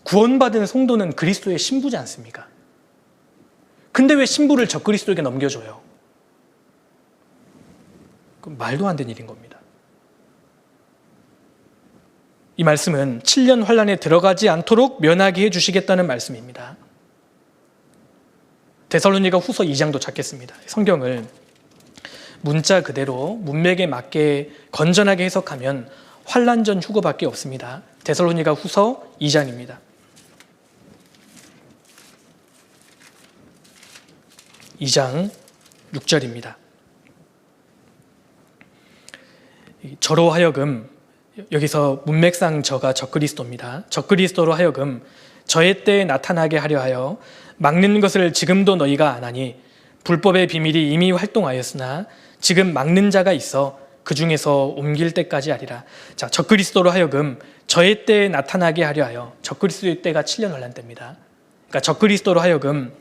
구원받은 성도는 그리스도의 신부지 않습니까? 근데 왜 신부를 적그리스도에게 넘겨줘요? 그건 말도 안 되는 일인 겁니다. 이 말씀은 7년 환란에 들어가지 않도록 면하게 해주시겠다는 말씀입니다. 데살로니가 후서 2장도 찾겠습니다. 성경을 문자 그대로 문맥에 맞게 건전하게 해석하면 환란 전 휴거밖에 없습니다. 데살로니가 후서 2장입니다. 2장 6절입니다. 저로 하여금, 여기서 문맥상 저가 적그리스도입니다. 적그리스도로 하여금 저의 때에 나타나게 하려 하여 막는 것을 지금도 너희가 안 하니 불법의 비밀이 이미 활동하였으나 지금 막는 자가 있어 그 중에서 옮길 때까지 하리라. 자, 적그리스도로 하여금 저의 때에 나타나게 하려 하여, 적그리스도의 때가 7년 환란 때입니다. 그러니까 적그리스도로 하여금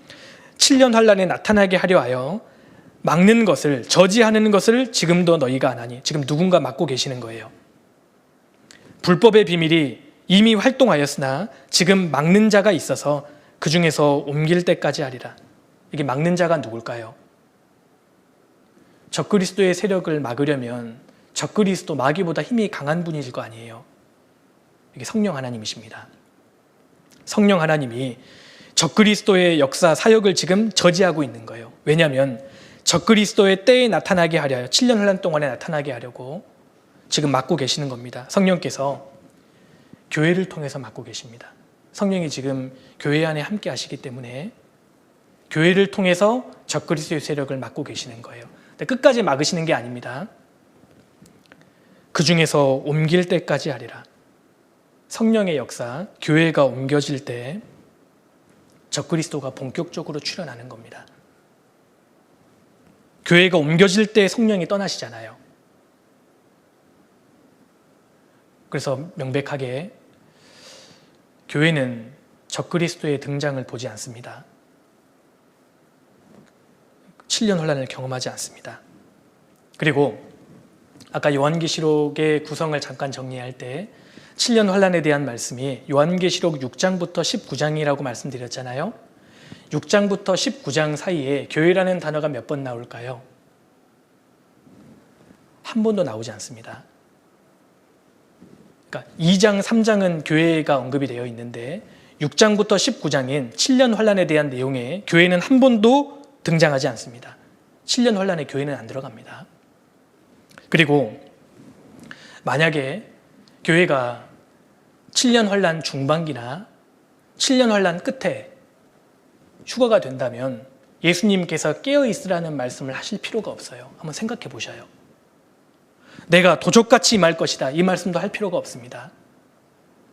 7년 환란에 나타나게 하려 하여 막는 것을, 저지하는 것을 지금도 너희가 안 하니, 지금 누군가 막고 계시는 거예요. 불법의 비밀이 이미 활동하였으나 지금 막는 자가 있어서 그 중에서 옮길 때까지 하리라. 이게 막는 자가 누굴까요? 적그리스도의 세력을 막으려면 적그리스도 마귀보다 힘이 강한 분이실 거 아니에요. 이게 성령 하나님이십니다. 성령 하나님이 적그리스도의 역사, 사역을 지금 저지하고 있는 거예요. 왜냐하면 적그리스도의 때에 나타나게 하려, 7년 환란 동안에 나타나게 하려고 지금 막고 계시는 겁니다. 성령께서 교회를 통해서 막고 계십니다. 성령이 지금 교회 안에 함께 하시기 때문에 교회를 통해서 적그리스도의 세력을 막고 계시는 거예요. 근데 끝까지 막으시는 게 아닙니다. 그 중에서 옮길 때까지 하리라. 성령의 역사, 교회가 옮겨질 때 적그리스도가 본격적으로 출현하는 겁니다. 교회가 옮겨질 때 성령이 떠나시잖아요. 그래서 명백하게 교회는 적그리스도의 등장을 보지 않습니다. 7년 환란을 경험하지 않습니다. 그리고 아까 요한계시록의 구성을 잠깐 정리할 때 7년 환란에 대한 말씀이 요한계시록 6장부터 19장이라고 말씀드렸잖아요. 6장부터 19장 사이에 교회라는 단어가 몇 번 나올까요? 한 번도 나오지 않습니다. 그러니까 2장, 3장은 교회가 언급이 되어 있는데 6장부터 19장인 7년 환란에 대한 내용에 교회는 한 번도 등장하지 않습니다. 7년 환란에 교회는 안 들어갑니다. 그리고 만약에 교회가 7년 환란 중반기나 7년 환란 끝에 휴거가 된다면 예수님께서 깨어있으라는 말씀을 하실 필요가 없어요. 한번 생각해 보셔요. 내가 도적같이 임할 것이다, 이 말씀도 할 필요가 없습니다.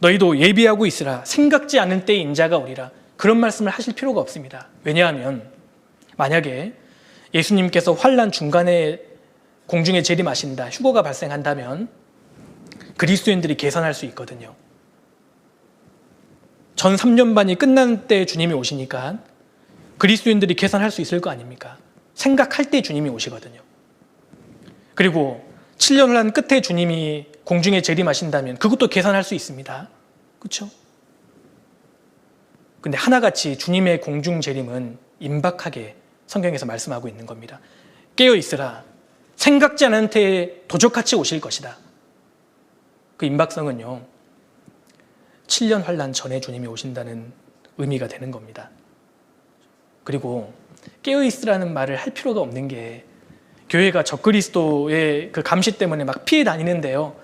너희도 예비하고 있으라, 생각지 않은 때에 인자가 오리라, 그런 말씀을 하실 필요가 없습니다. 왜냐하면 만약에 예수님께서 환란 중간에 공중에 재림하신다, 휴거가 발생한다면 그리스도인들이 계산할 수 있거든요. 전 3년반이 끝난 때 주님이 오시니까 그리스도인들이 계산할 수 있을 거 아닙니까? 생각할 때 주님이 오시거든요. 그리고 7년 환란 끝에 주님이 공중에 재림하신다면 그것도 계산할 수 있습니다. 그렇죠? 근데 하나같이 주님의 공중 재림은 임박하게 성경에서 말씀하고 있는 겁니다. 깨어 있으라, 생각지 않은 때에 도적같이 오실 것이다. 그 임박성은요, 7년 환란 전에 주님이 오신다는 의미가 되는 겁니다. 그리고 깨어있으라는 말을 할 필요가 없는 게, 교회가 적그리스도의 그 감시 때문에 막 피해 다니는데요,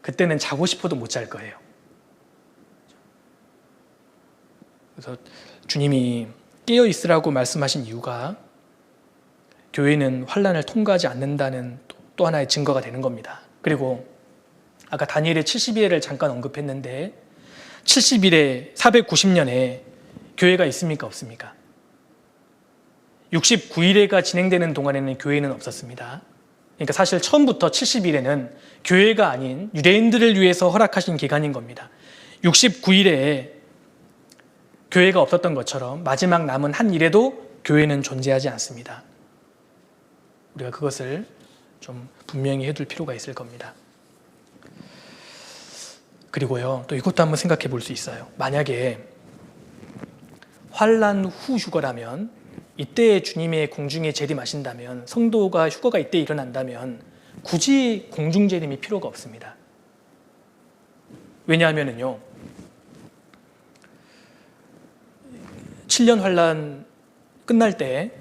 그때는 자고 싶어도 못 잘 거예요. 그래서 주님이 깨어있으라고 말씀하신 이유가 교회는 환란을 통과하지 않는다는 또 하나의 증거가 되는 겁니다. 그리고 아까 다니엘의 70일을 잠깐 언급했는데 70일에 490년에 교회가 있습니까? 없습니까? 69일회가 진행되는 동안에는 교회는 없었습니다. 그러니까 사실 처음부터 70일에는 교회가 아닌 유대인들을 위해서 허락하신 기간인 겁니다. 69일에 교회가 없었던 것처럼 마지막 남은 한 일에도 교회는 존재하지 않습니다. 우리가 그것을 좀 분명히 해둘 필요가 있을 겁니다. 그리고요, 또 이것도 한번 생각해 볼 수 있어요. 만약에 환난 후 휴거라면, 이때 주님의 공중에 재림하신다면, 성도가 휴거가 이때 일어난다면 굳이 공중 재림이 필요가 없습니다. 왜냐하면요, 7년 환난 끝날 때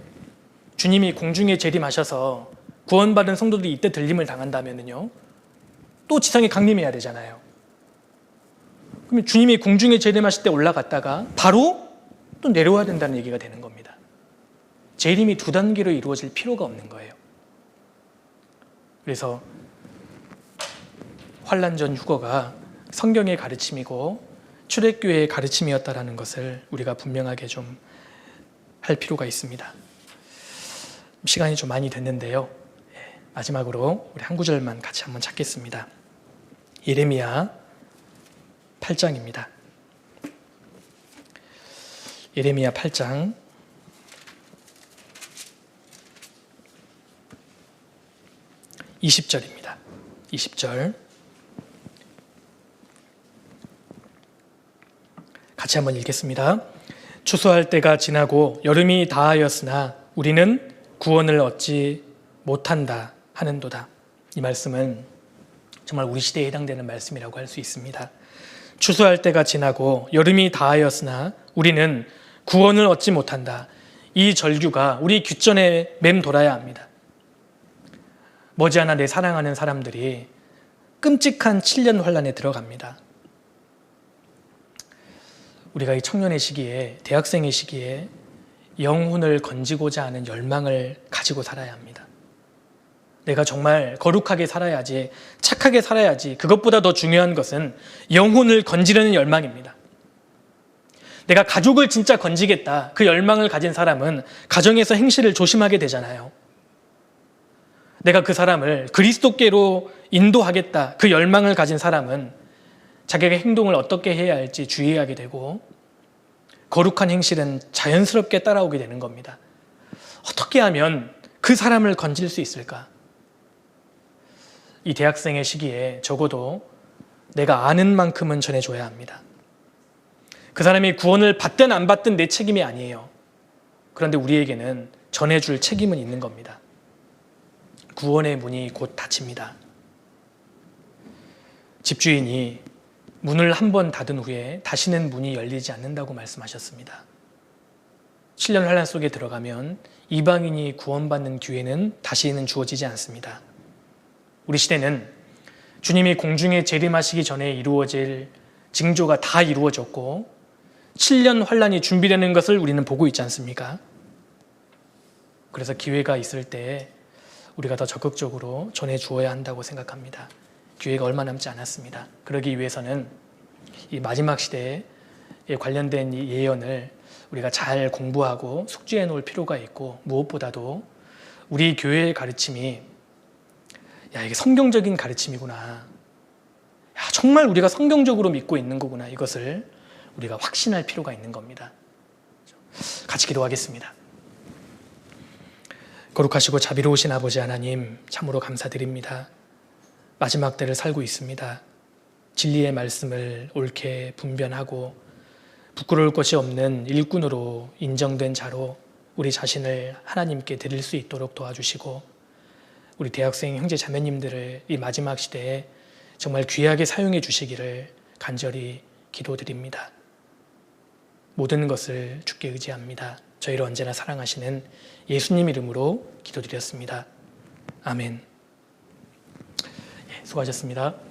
주님이 공중에 재림하셔서 구원받은 성도들이 이때 들림을 당한다면요, 또 지상에 강림해야 되잖아요. 그러면 주님이 공중에 재림하실 때 올라갔다가 바로 또 내려와야 된다는 얘기가 되는 겁니다. 재림이 두 단계로 이루어질 필요가 없는 거예요. 그래서 환난 전 휴거가 성경의 가르침이고 출애굽교회의 가르침이었다라는 것을 우리가 분명하게 좀 할 필요가 있습니다. 시간이 좀 많이 됐는데요. 마지막으로 우리 한 구절만 같이 한번 찾겠습니다. 예레미야 8장입니다. 예레미야 8장 20절입니다. 20절 같이 한번 읽겠습니다. 추수할 때가 지나고 여름이 다하였으나 우리는 구원을 얻지 못한다 하는도다. 이 말씀은 정말 우리 시대에 해당되는 말씀이라고 할 수 있습니다. 추수할 때가 지나고 여름이 다하였으나 우리는 구원을 얻지 못한다. 이 절규가 우리 귓전에 맴돌아야 합니다. 머지않아 내 사랑하는 사람들이 끔찍한 7년 환란에 들어갑니다. 우리가 이 청년의 시기에, 대학생의 시기에 영혼을 건지고자 하는 열망을 가지고 살아야 합니다. 내가 정말 거룩하게 살아야지, 착하게 살아야지, 그것보다 더 중요한 것은 영혼을 건지려는 열망입니다. 내가 가족을 진짜 건지겠다, 그 열망을 가진 사람은 가정에서 행실을 조심하게 되잖아요. 내가 그 사람을 그리스도께로 인도하겠다, 그 열망을 가진 사람은 자기가 행동을 어떻게 해야 할지 주의하게 되고 거룩한 행실은 자연스럽게 따라오게 되는 겁니다. 어떻게 하면 그 사람을 건질 수 있을까? 이 대학생의 시기에 적어도 내가 아는 만큼은 전해줘야 합니다. 그 사람이 구원을 받든 안 받든 내 책임이 아니에요. 그런데 우리에게는 전해줄 책임은 있는 겁니다. 구원의 문이 곧 닫힙니다. 집주인이 문을 한 번 닫은 후에 다시는 문이 열리지 않는다고 말씀하셨습니다. 7년 환란 속에 들어가면 이방인이 구원받는 기회는 다시는 주어지지 않습니다. 우리 시대는 주님이 공중에 재림하시기 전에 이루어질 징조가 다 이루어졌고 7년 환란이 준비되는 것을 우리는 보고 있지 않습니까? 그래서 기회가 있을 때 우리가 더 적극적으로 전해주어야 한다고 생각합니다. 기회가 얼마 남지 않았습니다. 그러기 위해서는 이 마지막 시대에 관련된 이 예언을 우리가 잘 공부하고 숙지해 놓을 필요가 있고, 무엇보다도 우리 교회의 가르침이 이게 성경적인 가르침이구나, 정말 우리가 성경적으로 믿고 있는 거구나, 이것을 우리가 확신할 필요가 있는 겁니다. 같이 기도하겠습니다. 거룩하시고 자비로우신 아버지 하나님, 참으로 감사드립니다. 마지막 때를 살고 있습니다. 진리의 말씀을 옳게 분별하고 부끄러울 것이 없는 일꾼으로 인정된 자로 우리 자신을 하나님께 드릴 수 있도록 도와주시고, 우리 대학생 형제 자매님들을 이 마지막 시대에 정말 귀하게 사용해 주시기를 간절히 기도드립니다. 모든 것을 주께 의지합니다. 저희를 언제나 사랑하시는 예수님 이름으로 기도드렸습니다. 아멘. 수고하셨습니다.